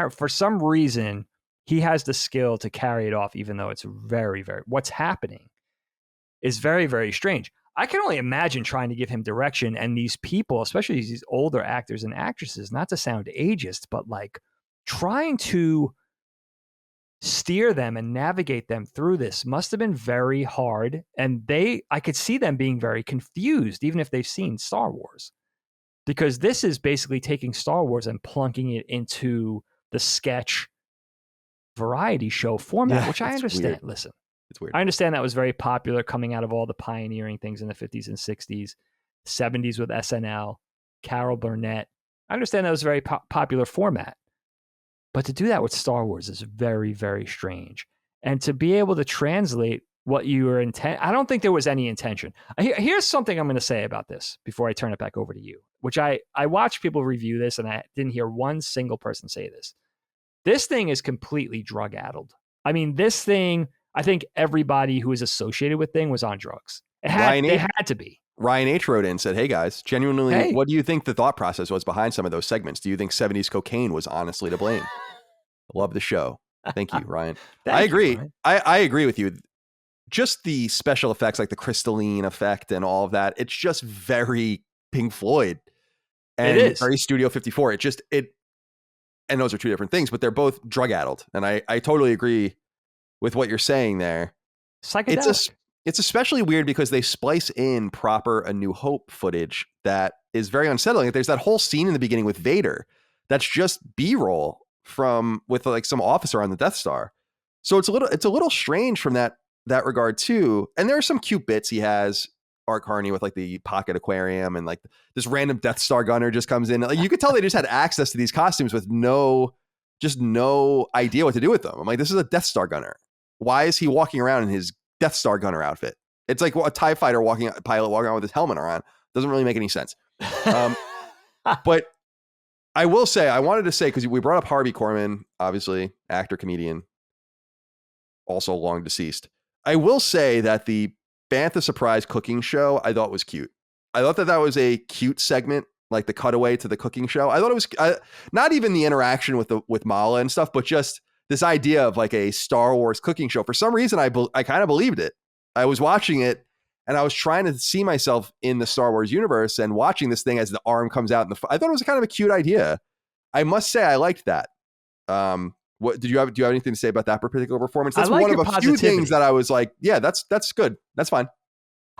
for some reason, he has the skill to carry it off, even though it's very, very, what's happening is very, very strange. I can only imagine trying to give him direction, and these people, especially these older actors and actresses, not to sound ageist, but like trying to steer them and navigate them through this must have been very hard. And I could see them being very confused, even if they've seen Star Wars, because this is basically taking Star Wars and plunking it into the sketch variety show format, which I understand. Weird. Listen, it's weird. I understand that was very popular coming out of all the pioneering things in the 50s and 60s, 70s with SNL, Carol Burnett. I understand that was a very popular format. But to do that with Star Wars is very, very strange. And to be able to translate what you were I don't think there was any intention. Here's something I'm going to say about this before I turn it back over to you, which I watched people review this and I didn't hear one single person say this. This thing is completely drug-addled. I mean, this thing, I think everybody who was associated with thing was on drugs. They had to be. Ryan H. wrote in and said, hey guys, genuinely, what do you think the thought process was behind some of those segments? Do you think 70s cocaine was honestly to blame? Love the show. Thank you, Ryan. I agree. I agree with you. Just the special effects, like the crystalline effect and all of that, it's just very Pink Floyd and it is very Studio 54. And those are two different things, but they're both drug-addled. And I totally agree with what you're saying there. Psychedelic. It's especially weird because they splice in proper A New Hope footage that is very unsettling. There's that whole scene in the beginning with Vader that's just B-roll with like some officer on the Death Star. So it's a little strange from that regard too. And there are some cute bits he has, Art Carney, with like the pocket aquarium and like this random Death Star gunner just comes in. Like you could tell they just had access to these costumes with no idea what to do with them. I'm like, this is a Death Star gunner. Why is he walking around in his Death Star gunner outfit? It's like a TIE fighter pilot walking around with his helmet around. Doesn't really make any sense. But I will say, I wanted to say, because we brought up Harvey Korman, obviously, actor, comedian, also long deceased. I will say that the Bantha Surprise cooking show I thought was cute. I thought that was a cute segment, like the cutaway to the cooking show. I thought it was not even the interaction with Mala and stuff, but just this idea of like a Star Wars cooking show. For some reason, I kind of believed it. I was watching it and I was trying to see myself in the Star Wars universe and watching this thing as the arm comes out. I thought it was kind of a cute idea. I must say I liked that. What do you have anything to say about that particular performance? That's one of a few things that I was like, yeah, that's good. That's fine.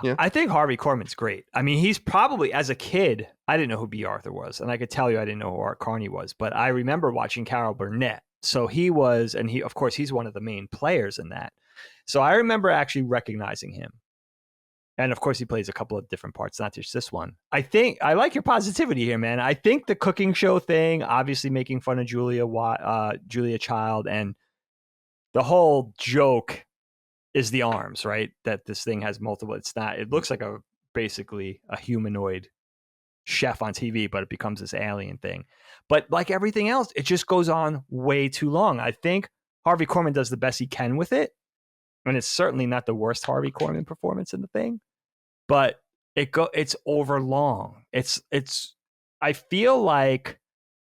Yeah. I think Harvey Korman's great. I mean, he's probably, as a kid, I didn't know who Bea Arthur was. And I could tell you I didn't know who Art Carney was. But I remember watching Carol Burnett. So of course, he's one of the main players in that. So I remember actually recognizing him. And of course, he plays a couple of different parts, not just this one. I think I like your positivity here, man. I think the cooking show thing, obviously making fun of Julia Child, and the whole joke is the arms, right? That this thing has multiple. It's not. It looks like basically a humanoid chef on TV, but it becomes this alien thing. But like everything else, it just goes on way too long. I think Harvey Korman does the best he can with it. And it's certainly not the worst Harvey Korman performance in the thing, but it's over long. I feel like,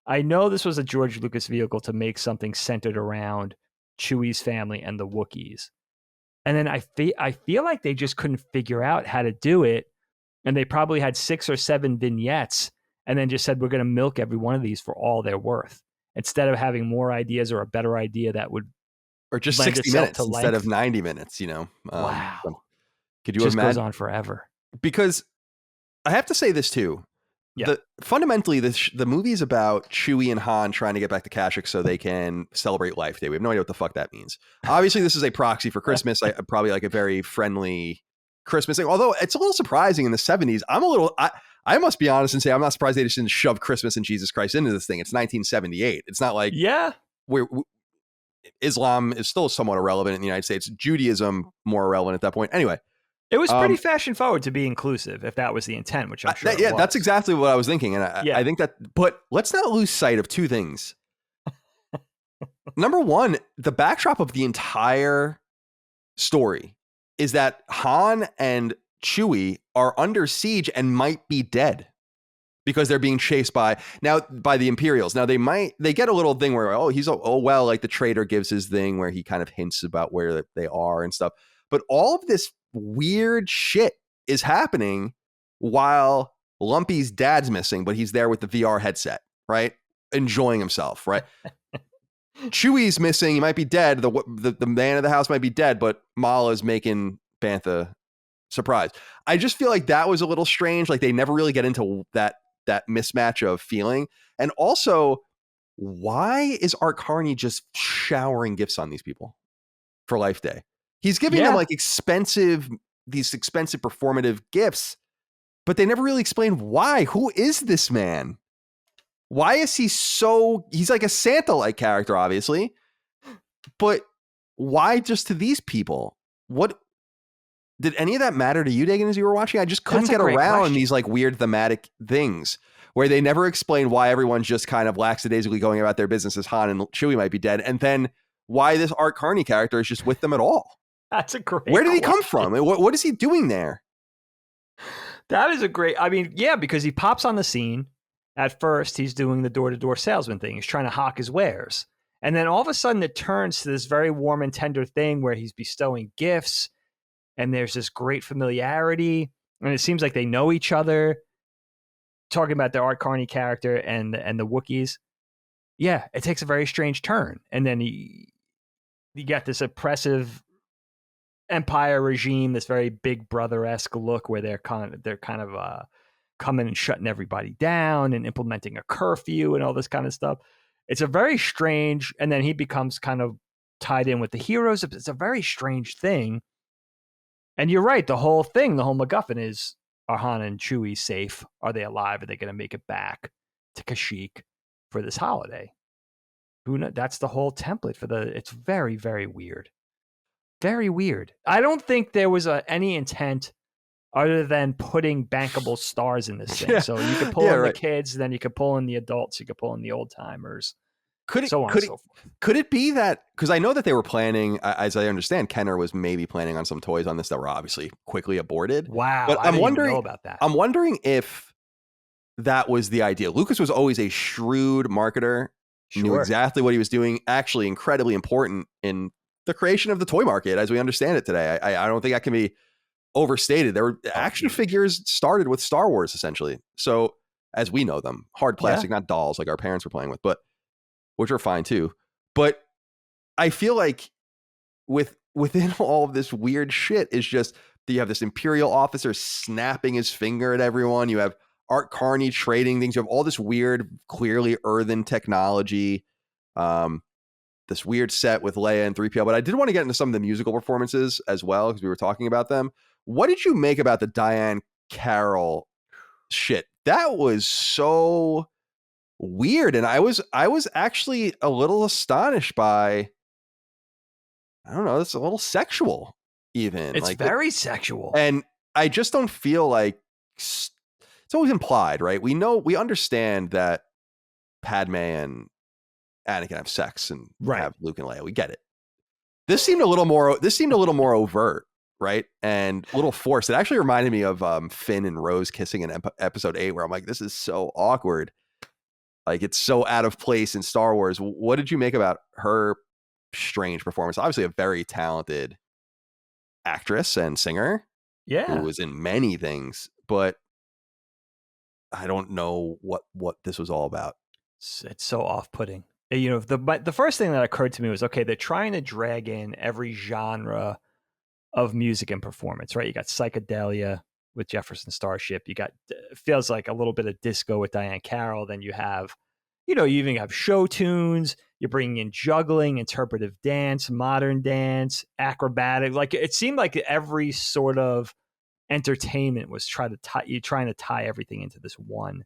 I know this was a George Lucas vehicle to make something centered around Chewie's family and the Wookiees. And then I feel like they just couldn't figure out how to do it. And they probably had 6 or 7 vignettes and then just said, we're going to milk every one of these for all they're worth, instead of having more ideas or a better idea that would, or just 60 minutes instead of 90 minutes, Wow. Could you just imagine? Goes on forever. Because I have to say this too. Yeah. Fundamentally, the movie is about Chewie and Han trying to get back to Kashyyyk so they can celebrate Life Day. We have no idea what the fuck that means. Obviously, this is a proxy for Christmas. Probably like a very friendly Christmas thing. Although it's a little surprising in the 70s. I must be honest and say I'm not surprised they just didn't shove Christmas and Jesus Christ into this thing. It's 1978. It's not like Islam is still somewhat irrelevant in the United States. Judaism more irrelevant at that point. Anyway, it was pretty fashion forward to be inclusive, if that was the intent, which I'm sure. That's exactly what I was thinking, and I think that. But let's not lose sight of two things. Number one, the backdrop of the entire story is that Han and Chewie are under siege and might be dead because they're being chased by the Imperials. Now they get a little thing where, like the traitor gives his thing where he kind of hints about where they are and stuff. But all of this weird shit is happening while Lumpy's dad's missing, but he's there with the VR headset, right? Enjoying himself, right? Chewie's missing. He might be dead. The man of the house might be dead, but Mala's making Bantha surprise. I just feel like that was a little strange. Like they never really get into that mismatch of feeling. And also, why is Art Carney just showering gifts on these people for Life Day? He's giving them like these expensive performative gifts, but they never really explain why. Who is this man? Why is he's like a Santa-like character, obviously, but why just to these people? What did any of that matter to you, Dagan, as you were watching? I just couldn't get around these like weird thematic things where they never explain why everyone's just kind of lackadaisically going about their business as Han and Chewie might be dead. And then why this Art Carney character is just with them at all. That's a great Where did he come from? What is he doing there? That is a great, because he pops on the scene. At first, he's doing the door-to-door salesman thing. He's trying to hawk his wares. And then all of a sudden, it turns to this very warm and tender thing where he's bestowing gifts. And there's this great familiarity. And it seems like they know each other. Talking about the Art Carney character and the Wookiees. Yeah, it takes a very strange turn. And then you got this oppressive Empire regime, this very Big Brother-esque look where they're kind of coming and shutting everybody down and implementing a curfew and all this kind of stuff. It's a very strange, and then he becomes kind of tied in with the heroes. It's a very strange thing. And you're right, the whole MacGuffin is, are Han and Chewie safe? Are they alive? Are they going to make it back to Kashyyyk for this holiday? Who knows? That's the whole template it's very, very weird. Very weird. I don't think there was any intent other than putting bankable stars in this thing. Yeah. So you could pull Yeah, in right. the kids, then you could pull in the adults, you could pull in the old timers, Could it so on could and it so forth. could it be that, because I know that they were planning, as I understand, Kenner was maybe planning on some toys on this that were obviously quickly aborted. Wow, But I didn't even know about that. I'm wondering if that was the idea. Lucas was always a shrewd marketer, knew Sure. exactly what he was doing, actually incredibly important in the creation of the toy market as we understand it today. I don't think that can be overstated. There were action figures started with Star Wars, essentially. So as we know them, hard plastic, not dolls like our parents were playing with, but which are fine too. But I feel like within all of this weird shit is just that you have this Imperial officer snapping his finger at everyone. You have Art Carney trading things. You have all this weird, clearly earthen technology. This weird set with Leia and 3PO. But I did want to get into some of the musical performances as well, because we were talking about them. What did you make about the Diane Carroll shit? That was so weird. And I was actually a little astonished by, I don't know, it's a little sexual even. It's like very sexual. And I just don't feel like it's always implied, right? We understand that Padme and Anakin have sex and have Luke and Leia. We get it. This seemed a little more overt, right? And a little forced. It actually reminded me of Finn and Rose kissing in episode 8, where I'm like, this is so awkward. Like, it's so out of place in Star Wars. What did you make about her strange performance? Obviously a very talented actress and singer, who was in many things, but I don't know what this was all about. It's so off-putting. You know, the first thing that occurred to me was, okay, they're trying to drag in every genre of music and performance, right? You got psychedelia with Jefferson Starship. You got, feels like a little bit of disco with Diane Carroll. Then you have, you even have show tunes. You're bringing in juggling, interpretive dance, modern dance, acrobatic. Like, it seemed like every sort of entertainment was trying to tie everything into this one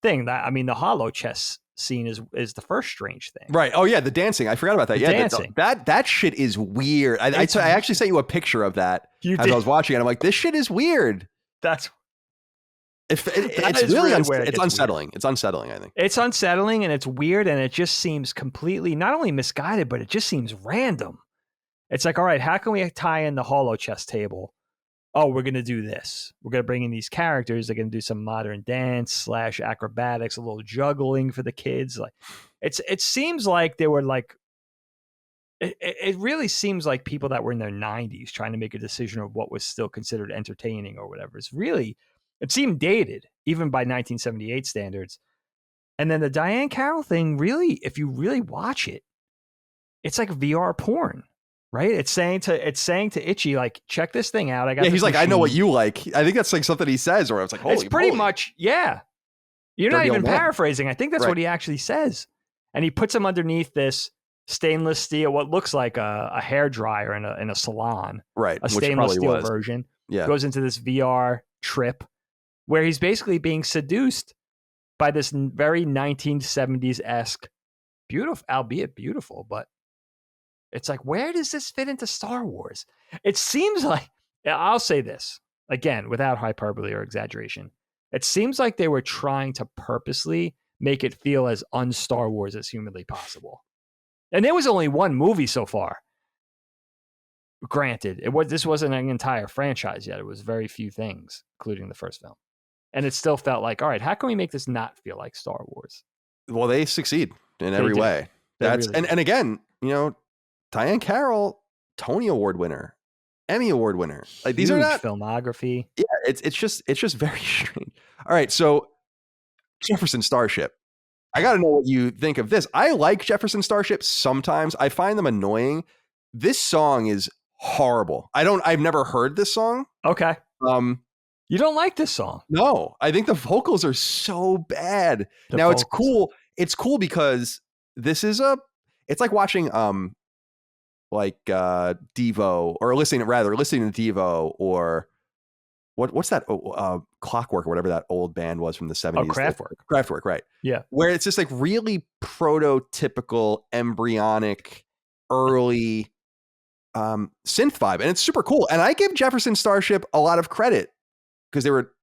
thing. That, I mean, the Holo-chess scene is the first strange thing, right? Oh yeah, the dancing. I forgot about that. Dancing. That shit is weird. I actually sent you a picture of that as I was watching it. I'm like, this shit is weird. It's really weird. It's unsettling. Weird. It's unsettling, I think. It's unsettling, and it's weird, and it just seems completely not only misguided, but it just seems random. It's like, all right, how can we tie in the Holo-chess table? Oh, we're going to do this. We're going to bring in these characters. They're going to do some modern dance / acrobatics, a little juggling for the kids. Like, it seems like they were like, it really seems like people that were in their 90s trying to make a decision of what was still considered entertaining or whatever. It seemed dated, even by 1978 standards. And then the Diane Carroll thing, really, if you really watch it, it's like VR porn. Right? It's saying to Itchy, like, check this thing out. He's like, I know what you like. I think that's like something he says, or I was like, holy It's pretty much, yeah. You're not even paraphrasing. I think that's what he actually says. And he puts him underneath this stainless steel, what looks like a hair dryer in a salon. Right. A stainless steel version. Yeah. Goes into this VR trip where he's basically being seduced by this very 1970s-esque, beautiful, albeit beautiful, but it's like, where does this fit into Star Wars? It seems like, I'll say this again, without hyperbole or exaggeration. It seems like they were trying to purposely make it feel as un-Star Wars as humanly possible. And there was only one movie so far. Granted, this wasn't an entire franchise yet. It was very few things, including the first film. And it still felt like, all right, how can we make this not feel like Star Wars? Well, they succeed in every way. That's really and again, Diane Carroll, Tony Award winner, Emmy Award winner. Like, these are not filmography. Yeah, it's just very strange. All right, so Jefferson Starship. I got to know what you think of this. I like Jefferson Starship sometimes. I find them annoying. This song is horrible. I've never heard this song. Okay. You don't like this song? No, I think the vocals are so bad. It's cool. It's cool because this is it's like watching Devo, or listening to Devo, or what's that Clockwork, or whatever that old band was from the 70s. Kraftwerk, right? Yeah, where it's just like really prototypical, embryonic, early synth vibe, and it's super cool. And I give Jefferson Starship a lot of credit because they were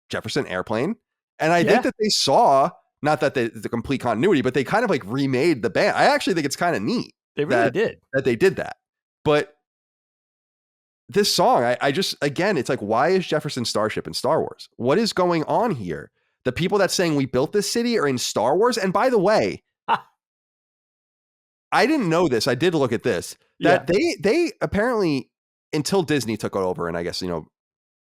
Jefferson Airplane. And I Yeah. think that they saw, not that the complete continuity, but they kind of like remade the band. I actually think it's kind of neat. They really did. That they did that. But this song, I just, again, it's like, why is Jefferson Starship in Star Wars? What is going on here? The people that saying we built this city are in Star Wars. And by the way, I didn't know this. I did look at this. That they apparently, until Disney took it over and I guess,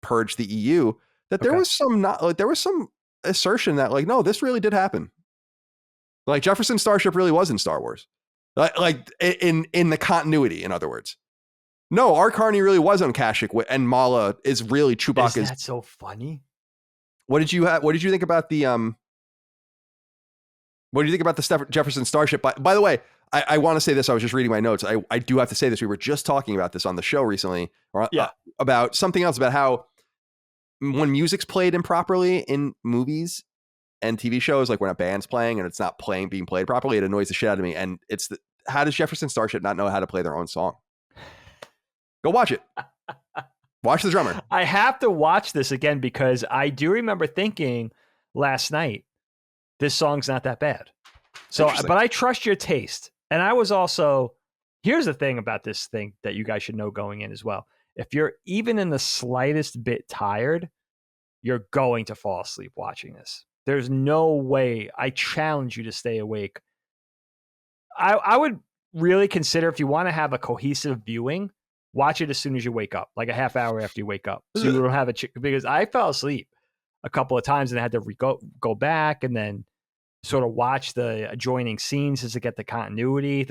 purged the EU, that there was some assertion that like, no, this really did happen. Like Jefferson Starship really was in Star Wars. Like in the continuity, in other words. No, our Carney really was on Kashyyyk, and Mala is really Chewbacca's. Is that so funny? What did you think about the What do you think about the Jefferson Starship? By the way, I want to say this. I was just reading my notes. I do have to say this. We were just talking about this on the show recently, about something else, about how when music's played improperly in movies and TV shows, like when a band's playing and it's not being played properly, it annoys the shit out of me. And it's how does Jefferson Starship not know how to play their own song? Go watch it. Watch the drummer. I have to watch this again because I do remember thinking last night, this song's not that bad. So, but I trust your taste. And I was also, here's the thing about this thing that you guys should know going in as well. If you're even in the slightest bit tired, you're going to fall asleep watching this. There's no way. I challenge you to stay awake. I would really consider, if you want to have a cohesive viewing, watch it as soon as you wake up, like a half hour after you wake up. So you don't have because I fell asleep a couple of times and I had to go back and then sort of watch the adjoining scenes as to get the continuity.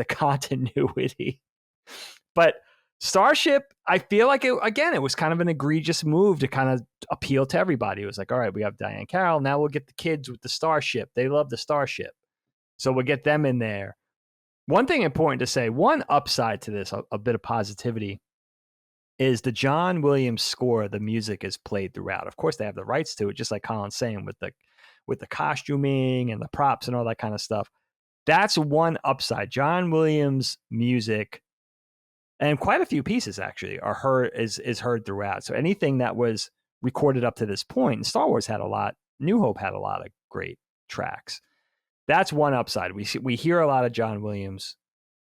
But Starship, I feel like it was kind of an egregious move to kind of appeal to everybody. It was like, all right, we have Diane Carroll. Now we'll get the kids with the Starship. They love the Starship. So we'll get them in there. One thing important to say, one upside to this, a bit of positivity, is the John Williams score. The music is played throughout. Of course, they have the rights to it, just like Colin's saying, with the costuming and the props and all that kind of stuff. That's one upside. John Williams music, and quite a few pieces actually are heard is heard throughout. So anything that was recorded up to this point, and Star Wars had a lot, New Hope had a lot of great tracks. That's one upside. We hear a lot of John Williams'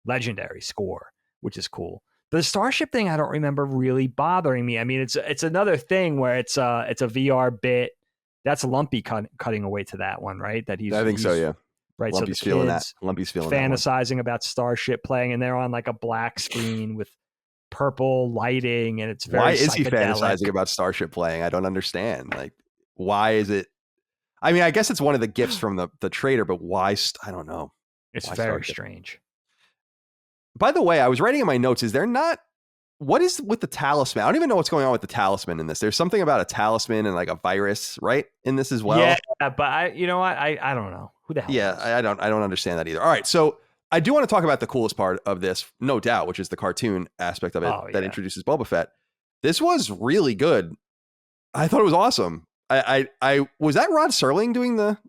legendary score, which is cool. The Starship thing, I don't remember really bothering me. I mean, it's another thing where it's a VR bit. That's Lumpy cutting away to that one, right? I think so, yeah. Right, Lumpy's so the feeling kids that. Lumpy's feeling fantasizing about Starship playing, and they're on like a black screen with purple lighting, and it's very. Why is he fantasizing about Starship playing? I don't understand. Like, why is it? I mean, I guess it's one of the gifts from the trader, but why? I don't know. It's very strange. By the way, I was writing in my notes, is there not, what is with the talisman? I don't even know what's going on with the talisman in this. There's something about a talisman and like a virus, right? In this as well. Yeah, but I don't know. Who the hell? Yeah, I don't understand that either. All right. So I do want to talk about the coolest part of this, no doubt, which is the cartoon aspect of it that introduces Boba Fett. This was really good. I thought it was awesome. I was that Rod Serling doing the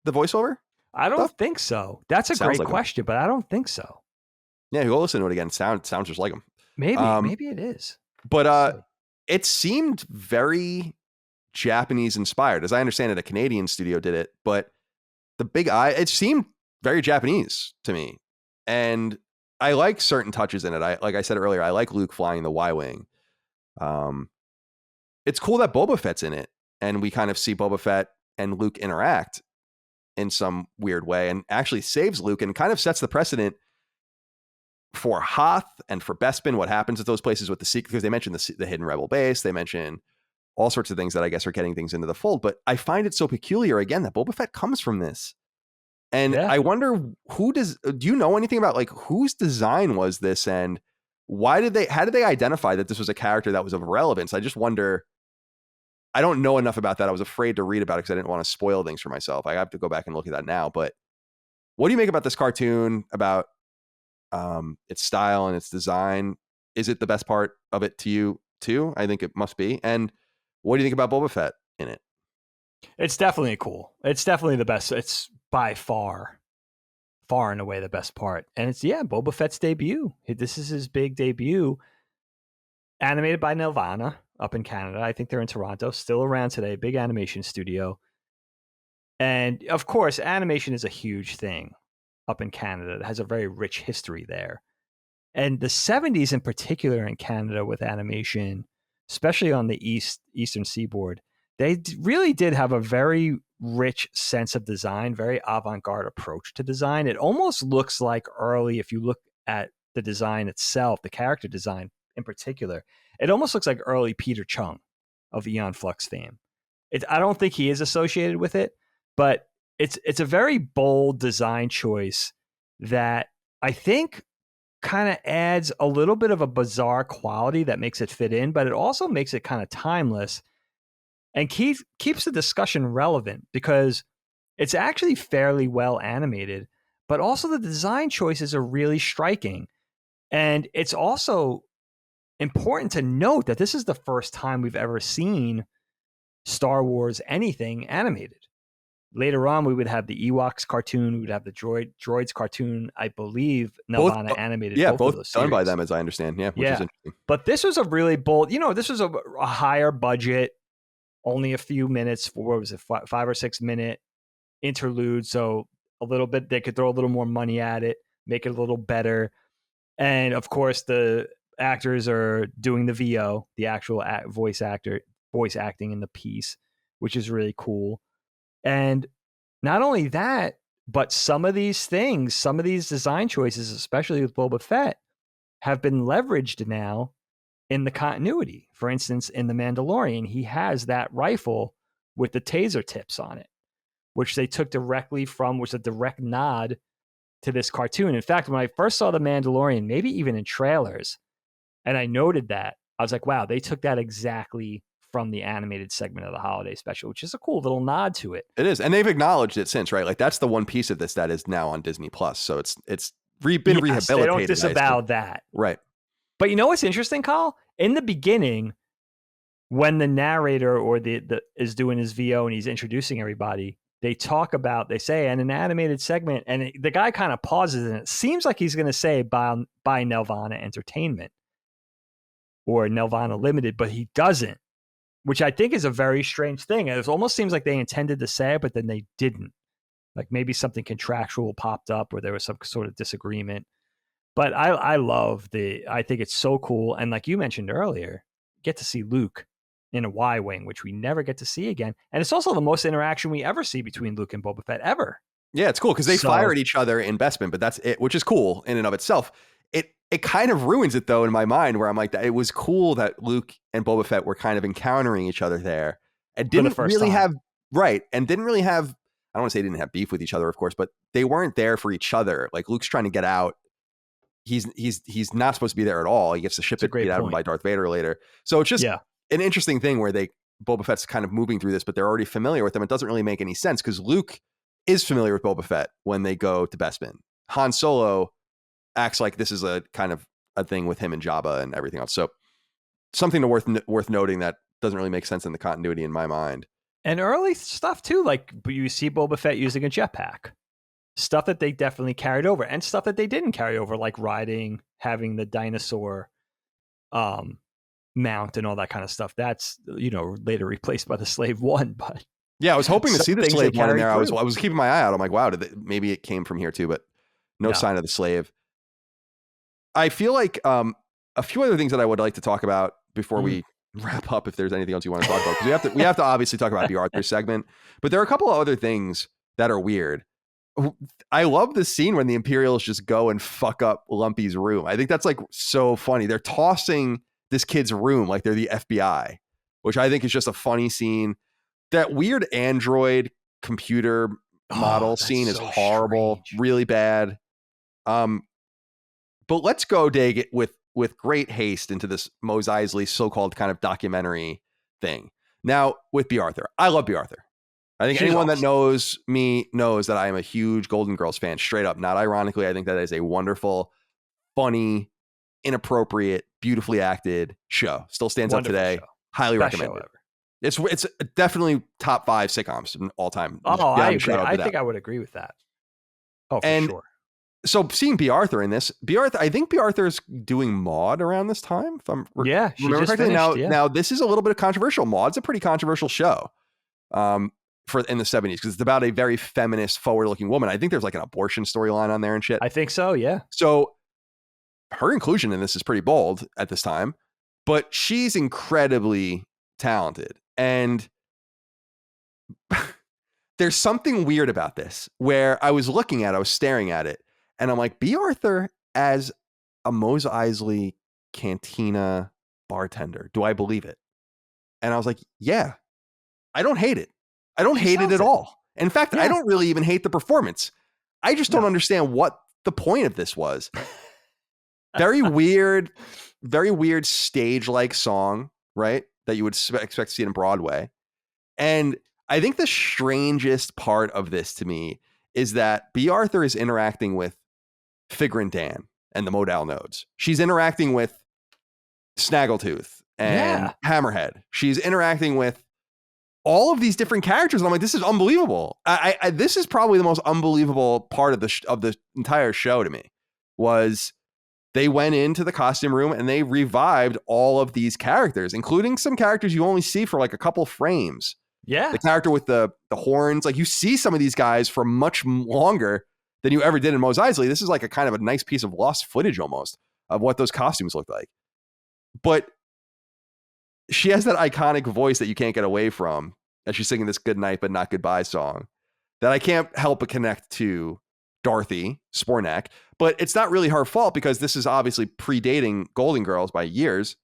voiceover? I don't think so. That's a great question, but I don't think so. Yeah, go listen to it again. Sounds just like him. Maybe it is. But it seemed very Japanese inspired. As I understand it, a Canadian studio did it, but the big eye, it seemed very Japanese to me. And I like certain touches in it. Like I said earlier, I like Luke flying the Y-Wing. It's cool that Boba Fett's in it, and we kind of see Boba Fett and Luke interact in some weird way, and actually saves Luke and kind of sets the precedent for Hoth and for Bespin, what happens at those places with the secret, because they mentioned the hidden rebel base. They mention all sorts of things that I guess are getting things into the fold. But I find it so peculiar, again, that Boba Fett comes from this. And I wonder do you know anything about like whose design was this, and how did they identify that this was a character that was of relevance? I just wonder. I don't know enough about that. I was afraid to read about it because I didn't want to spoil things for myself. I have to go back and look at that now. But what do you make about this cartoon, about its style and its design? Is it the best part of it to you too? I think it must be. And what do you think about Boba Fett in it? It's definitely cool. It's definitely the best. It's by far and away the best part. And it's Boba Fett's debut. This is his big debut. Animated by Nelvana, up in Canada. I think they're in Toronto, still around today, big animation studio. And of course, animation is a huge thing up in Canada. It has a very rich history there. And the 70s in particular in Canada with animation, especially on the eastern seaboard, they really did have a very rich sense of design, very avant-garde approach to design. It almost looks like early, if you look at the design itself, the character design in particular, it almost looks like early Peter Chung of Aeon Flux fame. I don't think he is associated with it, but it's a very bold design choice that I think kind of adds a little bit of a bizarre quality that makes it fit in, but it also makes it kind of timeless and keeps the discussion relevant because it's actually fairly well animated, but also the design choices are really striking. And it's also important to note that this is the first time we've ever seen Star Wars anything animated. Later on, we would have the Ewoks cartoon, we would have the droids cartoon. I believe Nelvana animated both of those done series. by them, as I understand. Yeah, which is interesting. But this was a really bold, this was a higher budget, only a few minutes, what was it, 5 or 6 minute interlude. So a little bit, they could throw a little more money at it, make it a little better. And of course, the actors are doing the VO, the actual voice acting in the piece, which is really cool. And not only that, but some of these design choices, especially with Boba Fett, have been leveraged now in the continuity. For instance, in The Mandalorian, he has that rifle with the taser tips on it, which they took directly from, which is a direct nod to this cartoon. In fact, when I first saw The Mandalorian, maybe even in trailers, and I noted that, I was like, wow, they took that exactly from the animated segment of the holiday special, which is a cool little nod to it. It is. And they've acknowledged it since, right? Like that's the one piece of this that is now on Disney Plus. So it's been rehabilitated. They don't disavow that. Right. But you know what's interesting, Kyle? In the beginning, when the narrator or the is doing his VO and he's introducing everybody, they say, and an animated segment, and the guy kind of pauses, and it seems like he's going to say by Nelvana Entertainment or Nelvana Limited, but he doesn't, which I think is a very strange thing. It almost seems like they intended to say it, but then they didn't. Like maybe something contractual popped up or there was some sort of disagreement. But I think it's so cool. And like you mentioned earlier, get to see Luke in a Y-Wing, which we never get to see again. And it's also the most interaction we ever see between Luke and Boba Fett ever. Yeah, it's cool because they fire at each other in Bespin, but that's it, which is cool in and of itself. It kind of ruins it though in my mind, where I'm like, it was cool that Luke and Boba Fett were kind of encountering each other there, and didn't really have I don't want to say they didn't have beef with each other, of course, but they weren't there for each other. Like Luke's trying to get out. He's not supposed to be there at all. He gets the ship beat out of him by Darth Vader later. So it's just an interesting thing where Boba Fett's kind of moving through this, but they're already familiar with him. It doesn't really make any sense because Luke is familiar with Boba Fett when they go to Bespin. Han Solo acts like this is a kind of a thing with him and Jabba and everything else. So something worth noting that doesn't really make sense in the continuity in my mind. And early stuff too, like you see Boba Fett using a jetpack. Stuff that they definitely carried over, and stuff that they didn't carry over, like having the dinosaur mount and all that kind of stuff. That's later replaced by the Slave One. But yeah, I was hoping to see the Slave One in there. I was keeping my eye out. I'm like, wow, maybe it came from here too, but no sign of the Slave. I feel like a few other things that I would like to talk about before we wrap up, if there's anything else you want to talk about, because we have to obviously talk about Bea Arthur's segment, but there are a couple of other things that are weird. I love the scene when the Imperials just go and fuck up Lumpy's room. I think that's like so funny. They're tossing this kid's room like they're the FBI, which I think is just a funny scene. That weird android computer model scene is horrible, really bad. But let's go dig it with great haste into this Mos Eisley so-called kind of documentary thing. Now with Bea Arthur, I love Bea Arthur. I think anyone that knows me knows that I am a huge Golden Girls fan, straight up. Not ironically, I think that is a wonderful, funny, inappropriate, beautifully acted show. Still stands up today. Show. Highly recommend it. It's definitely top 5 sitcoms in all time. Oh, I agree. I think I would agree with that. Oh, for sure. So seeing Bea Arthur in this, I think Bea Arthur is doing Maud around this time. If I'm she just correctly. finished, Now this is a little bit of controversial. Maud's a pretty controversial show, for in the 70s because it's about a very feminist, forward-looking woman. I think there's like an abortion storyline on there and shit. I think so, yeah. So her inclusion in this is pretty bold at this time, but she's incredibly talented, and there's something weird about this where I was staring at it, and I'm like, Bea Arthur as a Mos Eisley cantina bartender. Do I believe it? And I was like, yeah, I don't hate it. I don't hate it at all. In fact, I don't really even hate the performance. I just don't understand what the point of this was. Very weird stage-like song, right? That you would expect to see it in Broadway. And I think the strangest part of this to me is that Bea Arthur is interacting with Figrin Dan and the modal nodes. She's interacting with Snaggletooth and Hammerhead. She's interacting with all of these different characters. And I'm like, this is unbelievable. This is probably the most unbelievable part of the entire show to me was they went into the costume room and they revived all of these characters, including some characters you only see for like a couple frames. Yeah. The character with the horns, like you see some of these guys for much longer than you ever did in Mos Eisley. This is like a kind of a nice piece of lost footage almost of what those costumes look like. But she has that iconic voice that you can't get away from as she's singing this good night but not goodbye song that I can't help but connect to Dorothy Spornak. But it's not really her fault because this is obviously predating Golden Girls by years.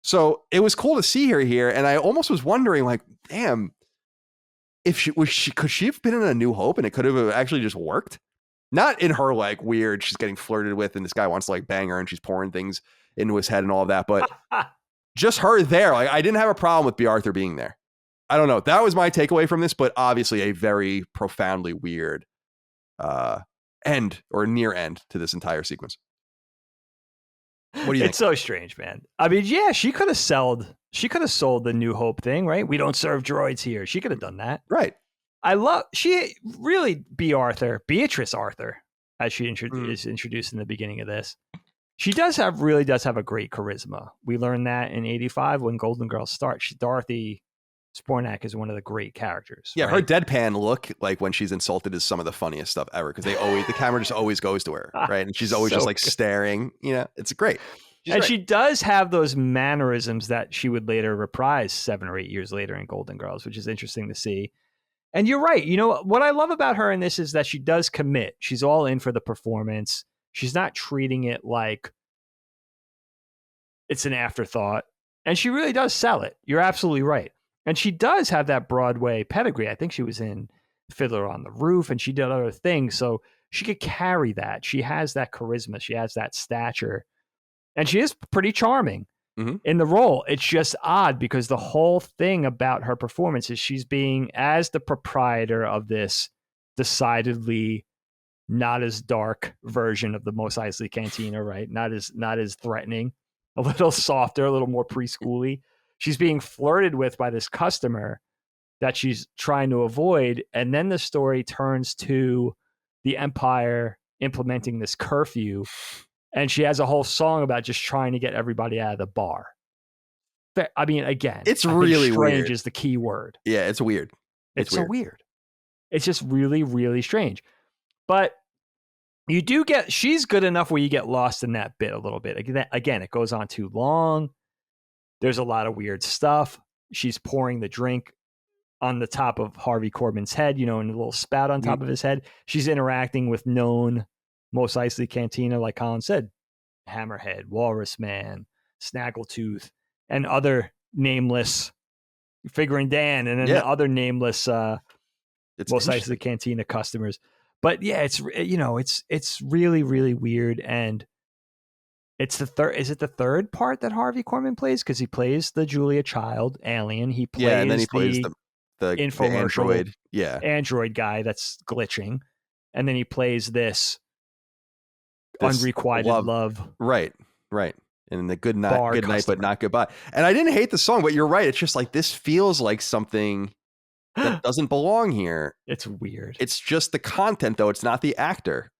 So it was cool to see her here, and I almost was wondering, like, damn, if could she have been in A New Hope and it could have actually just worked? Not in her like weird, she's getting flirted with and this guy wants to like bang her and she's pouring things into his head and all of that, but just her there. Like I didn't have a problem with Bea Arthur being there. I don't know. That was my takeaway from this, but obviously a very profoundly weird end or near end to this entire sequence. What do you think? It's so strange, man. I mean, yeah, she could have sold the New Hope thing, right? We don't serve droids here. She could have done that. Right. Beatrice Arthur, as she is introduced in the beginning of this. She really does have a great charisma. We learned that in 85 when Golden Girls start. Dorothy Spornak is one of the great characters. Yeah, right? her deadpan look, like when she's insulted, is some of the funniest stuff ever because the camera just always goes to her, right? And she's always just like staring. You know, it's great. She does have those mannerisms that she would later reprise 7 or 8 years later in Golden Girls, which is interesting to see. And you're right. You know, what I love about her in this is that she does commit. She's all in for the performance. She's not treating it like it's an afterthought. And she really does sell it. You're absolutely right. And she does have that Broadway pedigree. I think she was in Fiddler on the Roof and she did other things. So she could carry that. She has that charisma. She has that stature. And she is pretty charming in the role. It's just odd because the whole thing about her performance is she's being, as the proprietor of this decidedly not as dark version of the Mos Eisley Cantina, right? Not as threatening, a little softer, a little more preschooly. She's being flirted with by this customer that she's trying to avoid. And then the story turns to the Empire implementing this curfew. And she has a whole song about just trying to get everybody out of the bar. I mean, again, it's really strange weird. Is the key word. Yeah, it's weird. It's so weird. It's just really, really strange. But you do she's good enough where you get lost in that bit a little bit. Again, it goes on too long. There's a lot of weird stuff. She's pouring the drink on the top of Harvey Corbin's head, and a little spout on top of his head. She's interacting with known Mos Eisley Cantina, like Colin said, Hammerhead, Walrus Man, Snaggletooth, and other nameless, Figrin Dan, and then other nameless Mos Eisley Cantina customers. But yeah, it's really, really weird. And it's the third. Is it the third part that Harvey Korman plays? Because he plays the Julia Child alien. He plays and then he plays the infomercial android guy that's glitching, and then he plays this unrequited love. Right. And the good night, but not goodbye. And I didn't hate the song, but you're right. It's just like, this feels like something that doesn't belong here. It's weird. It's just the content, though. It's not the actor.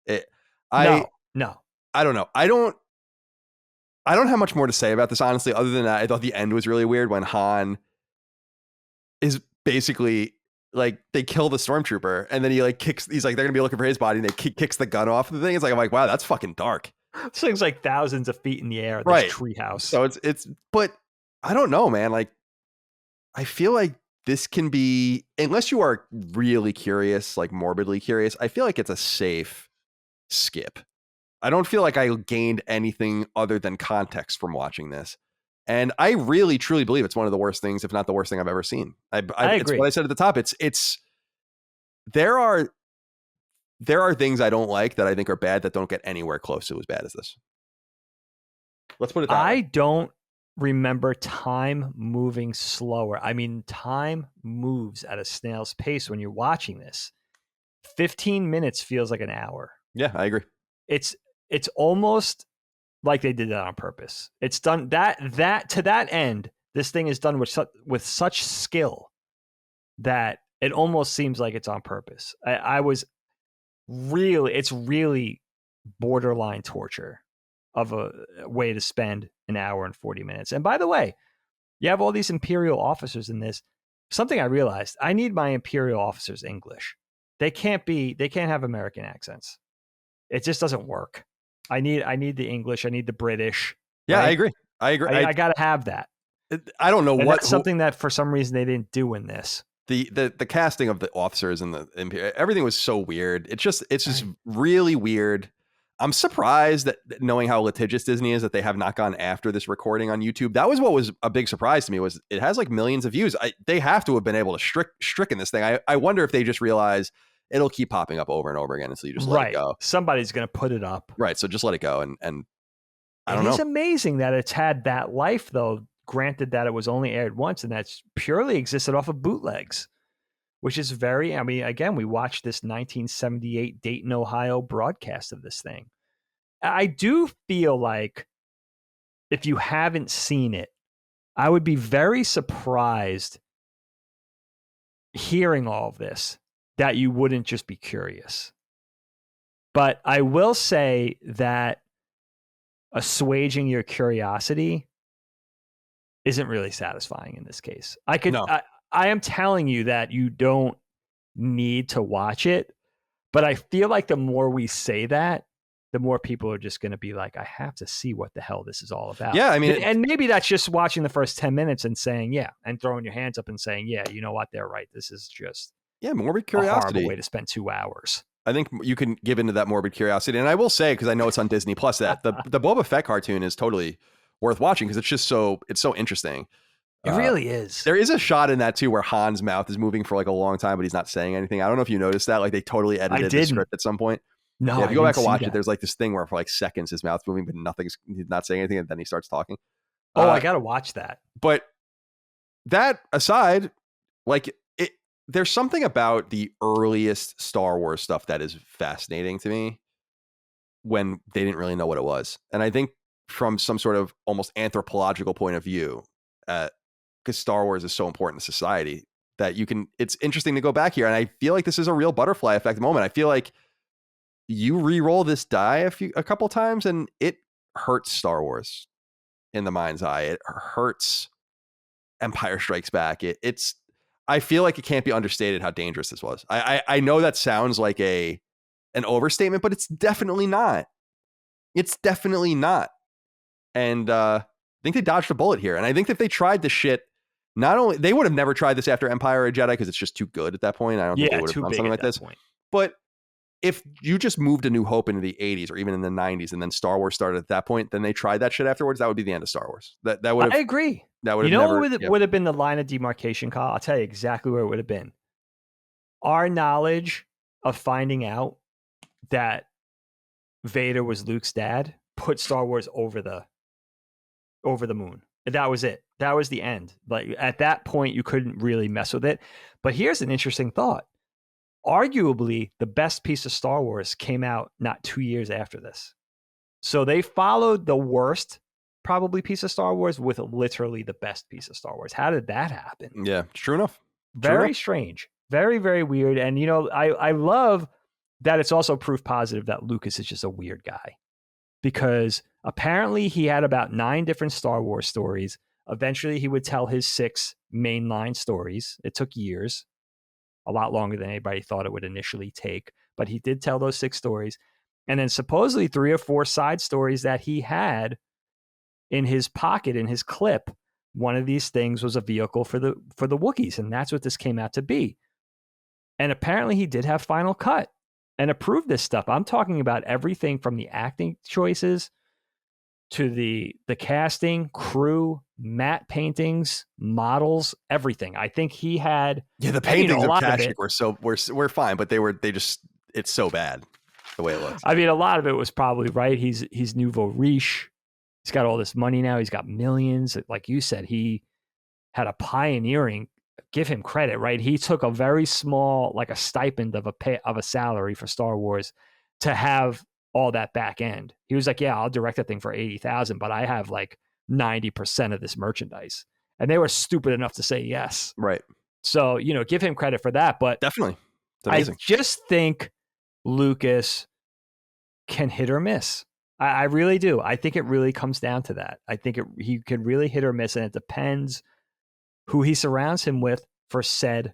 I No. I don't know. I don't have much more to say about this, honestly, other than that I thought the end was really weird when Han is basically like, they kill the stormtrooper and then he like kicks, he's like, they're gonna be looking for his body and they kicks the gun off the thing. It's like, I'm like, wow, that's fucking dark. This thing's like thousands of feet in the air, this Right. treehouse. So it's but I don't know, man. Like, I feel like this can be, unless you are really curious, like morbidly curious, I feel like it's a safe skip. I don't feel like I gained anything other than context from watching this. And I really, truly believe it's one of the worst things, if not the worst thing I've ever seen. I agree. It's what I said at the top. It's there are things I don't like that I think are bad that don't get anywhere close to as bad as this. Let's put it that way. I don't remember time moving slower. I mean, time moves at a snail's pace when you're watching this. 15 minutes feels like an hour. Yeah, I agree. It's almost like they did that on purpose. It's done that to that end. This thing is done with such skill that it almost seems like it's on purpose. It's really borderline torture of a way to spend an hour and 40 minutes. And by the way, you have all these Imperial officers in this. Something I realized, I need my Imperial officers English. They can't have American accents. It just doesn't work. I need the English. I need the British. Yeah, right? I agree. I got to have that. I don't know That's something that for some reason they didn't do in this. The casting of the officers and the Imperial, everything was so weird. It's just really weird. I'm surprised that, knowing how litigious Disney is, that they have not gone after this recording on YouTube. That was what was a big surprise to me, was it has like millions of views. They have to have been able to stricken this thing. I wonder if they just realize it'll keep popping up over and over again, and so you just let it go. Somebody's going to put it up. Right, so just let it go. And I don't know. It's amazing that it's had that life, though. Granted that it was only aired once, and that's purely existed off of bootlegs, which is I mean, again, we watched this 1978 Dayton, Ohio broadcast of this thing. I do feel like if you haven't seen it, I would be very surprised hearing all of this that you wouldn't just be curious. But I will say that assuaging your curiosity isn't really satisfying in this case. I am telling you that you don't need to watch it, but I feel like the more we say that, the more people are just going to be like, I have to see what the hell this is all about. Yeah, I mean, and maybe that's just watching the first 10 minutes and saying, yeah, and throwing your hands up and saying, yeah, you know what, they're right. This is just morbid curiosity. A horrible way to spend 2 hours. I think you can give into that morbid curiosity. And I will say, because I know it's on Disney Plus, that the Boba Fett cartoon is totally worth watching, because it's so interesting. It really is. There is a shot in that too where Han's mouth is moving for like a long time, but he's not saying anything. I don't know if you noticed that. Like, they totally edited the script at some point. No, yeah, if you go back and watch it, there's like this thing where for like seconds his mouth's moving, but he's not saying anything, and then he starts talking. I gotta watch that. But that aside, like, there's something about the earliest Star Wars stuff that is fascinating to me, when they didn't really know what it was. And I think from some sort of almost anthropological point of view, because Star Wars is so important to society, that it's interesting to go back here. And I feel like this is a real butterfly effect moment. I feel like you re-roll this die a couple times and it hurts Star Wars in the mind's eye. It hurts Empire Strikes Back. I feel like it can't be understated how dangerous this was. I know that sounds like an overstatement, but it's definitely not. It's definitely not. And I think they dodged a bullet here. And I think that if they tried this shit, not only they would have never tried this after Empire or Jedi, because it's just too good at that point. I don't think they would have done something like this. Point. But if you just moved A New Hope into the 80s or even in the 90s, and then Star Wars started at that point, then they tried that shit afterwards, that would be the end of Star Wars. That would have, I agree. That would have would have been the line of demarcation, Kyle? I'll tell you exactly where it would have been. Our knowledge of finding out that Vader was Luke's dad put Star Wars over the moon. And that was it. That was the end. Like, at that point, you couldn't really mess with it. But here's an interesting thought. Arguably, the best piece of Star Wars came out not 2 years after this. So they followed the worst, probably, piece of Star Wars with literally the best piece of Star Wars. How did that happen? Yeah, true enough. Very strange. Very, very weird. And, I love that it's also proof positive that Lucas is just a weird guy, because apparently he had about 9 different Star Wars stories. Eventually he would tell his 6 mainline stories. It took years, a lot longer than anybody thought it would initially take, but he did tell those 6 stories. And then supposedly 3 or 4 side stories that he had in his pocket, in his clip. One of these things was a vehicle for the Wookiees, and that's what this came out to be. And apparently he did have Final Cut and approved this stuff. I'm talking about everything from the acting choices to the casting, crew, matte paintings, models, everything. I think he had the paintings of Kashyyyk were fine, but it's so bad the way it looks. I mean, a lot of it was probably right. He's nouveau riche. He's got all this money now. He's got millions. Like you said, he had a pioneering. Give him credit, right? He took a very small, like a stipend of a salary for Star Wars to have all that back end. He was like, "Yeah, I'll direct that thing for $80,000, but I have like 90% of this merchandise." And they were stupid enough to say yes, right? So give him credit for that. But definitely, it's amazing. I just think Lucas can hit or miss. I really do. I think it really comes down to that. I think he can really hit or miss, and it depends who he surrounds him with for said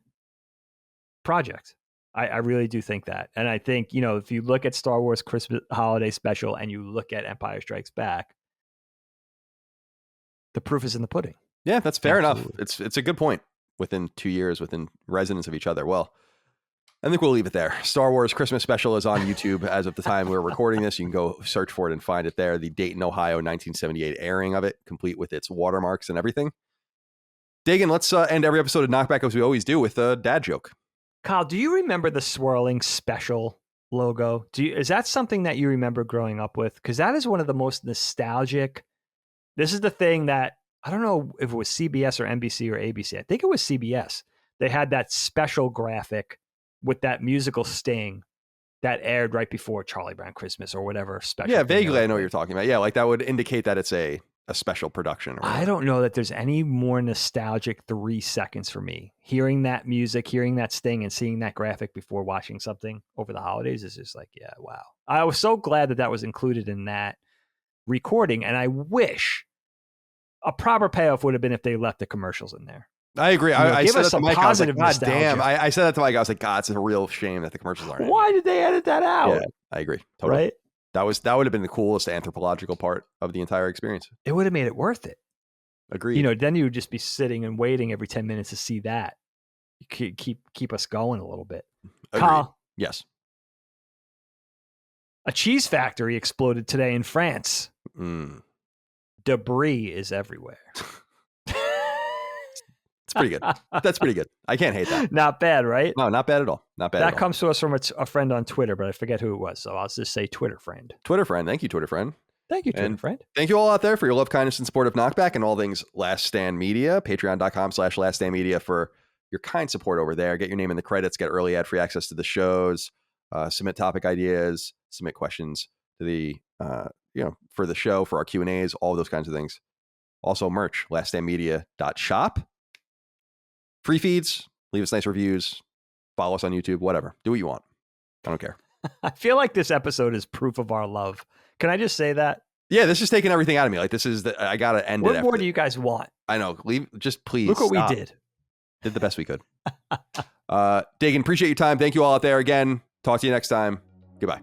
project. I really do think that. And I think, if you look at Star Wars Christmas Holiday Special and you look at Empire Strikes Back, the proof is in the pudding. Yeah, that's fair enough. It's a good point. Within 2 years, within resonance of each other. Well, I think we'll leave it there. Star Wars Christmas Special is on YouTube as of the time we're recording this. You can go search for it and find it there. The Dayton, Ohio, 1978 airing of it, complete with its watermarks and everything. Dagan, let's end every episode of KnockBack as we always do with a dad joke. Kyle, do you remember the swirling special logo? Is that something that you remember growing up with? Because that is one of the most nostalgic. This is the thing that, I don't know if it was CBS or NBC or ABC. I think it was CBS. They had that special graphic with that musical sting that aired right before Charlie Brown Christmas or whatever special. Yeah, vaguely I know what you're talking about. Yeah, like that would indicate that it's a special production. I don't know that there's any more nostalgic 3 seconds for me. Hearing that music, hearing that sting, and seeing that graphic before watching something over the holidays is just like, yeah, wow. I was so glad that was included in that recording, and I wish a proper payoff would have been if they left the commercials in there. I agree. I give said us that to some Mike. positive I was like, God damn. nostalgia. I said that to Mike. I was like, God, it's a real shame that the commercials aren't. Why did they edit that out? Yeah, I agree. Totally. Right? That would have been the coolest anthropological part of the entire experience. It would have made it worth it. Agreed. Then you would just be sitting and waiting every 10 minutes to see that. You keep us going a little bit. Agreed. Kyle, yes. A cheese factory exploded today in France. Debris is everywhere. It's pretty good. That's pretty good. I can't hate that. Not bad, right? No, not bad at all. Not bad at all. That comes to us from a friend on Twitter, but I forget who it was. So I'll just say Twitter friend. Twitter friend. Thank you, Twitter friend. Thank you, Twitter friend. Thank you all out there for your love, kindness, and support of KnockBack and all things Last Stand Media. Patreon.com/Last Stand Media for your kind support over there. Get your name in the credits, get early ad-free access to the shows, submit topic ideas, submit questions to the, for the show, for our Q&As, all of those kinds of things. Also merch, laststandmedia.shop. Free feeds, leave us nice reviews, follow us on YouTube, whatever. Do what you want. I don't care. I feel like this episode is proof of our love. Can I just say that? Yeah, this is taking everything out of me. Like, this is I got to end it. What more do you guys want? I know. Just please. Look what stop. we did. Did the best we could. Dagan, appreciate your time. Thank you all out there again. Talk to you next time. Goodbye.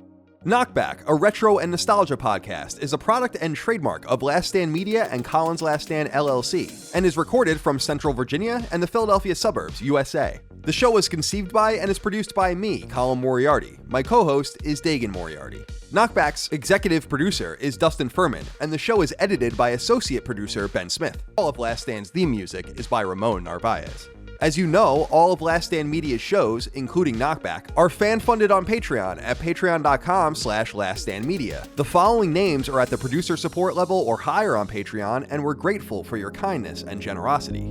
KnockBack, a retro and nostalgia podcast, is a product and trademark of Last Stand Media and Colin's Last Stand LLC, and is recorded from Central Virginia and the Philadelphia suburbs, USA. The show was conceived by and is produced by me, Colin Moriarty. My co-host is Dagan Moriarty. KnockBack's executive producer is Dustin Furman, and the show is edited by associate producer Ben Smith. All of Last Stand's theme music is by Ramon Narvaez. As you know, all of Last Stand Media's shows, including KnockBack, are fan-funded on Patreon at patreon.com/laststandmedia. The following names are at the producer support level or higher on Patreon, and we're grateful for your kindness and generosity.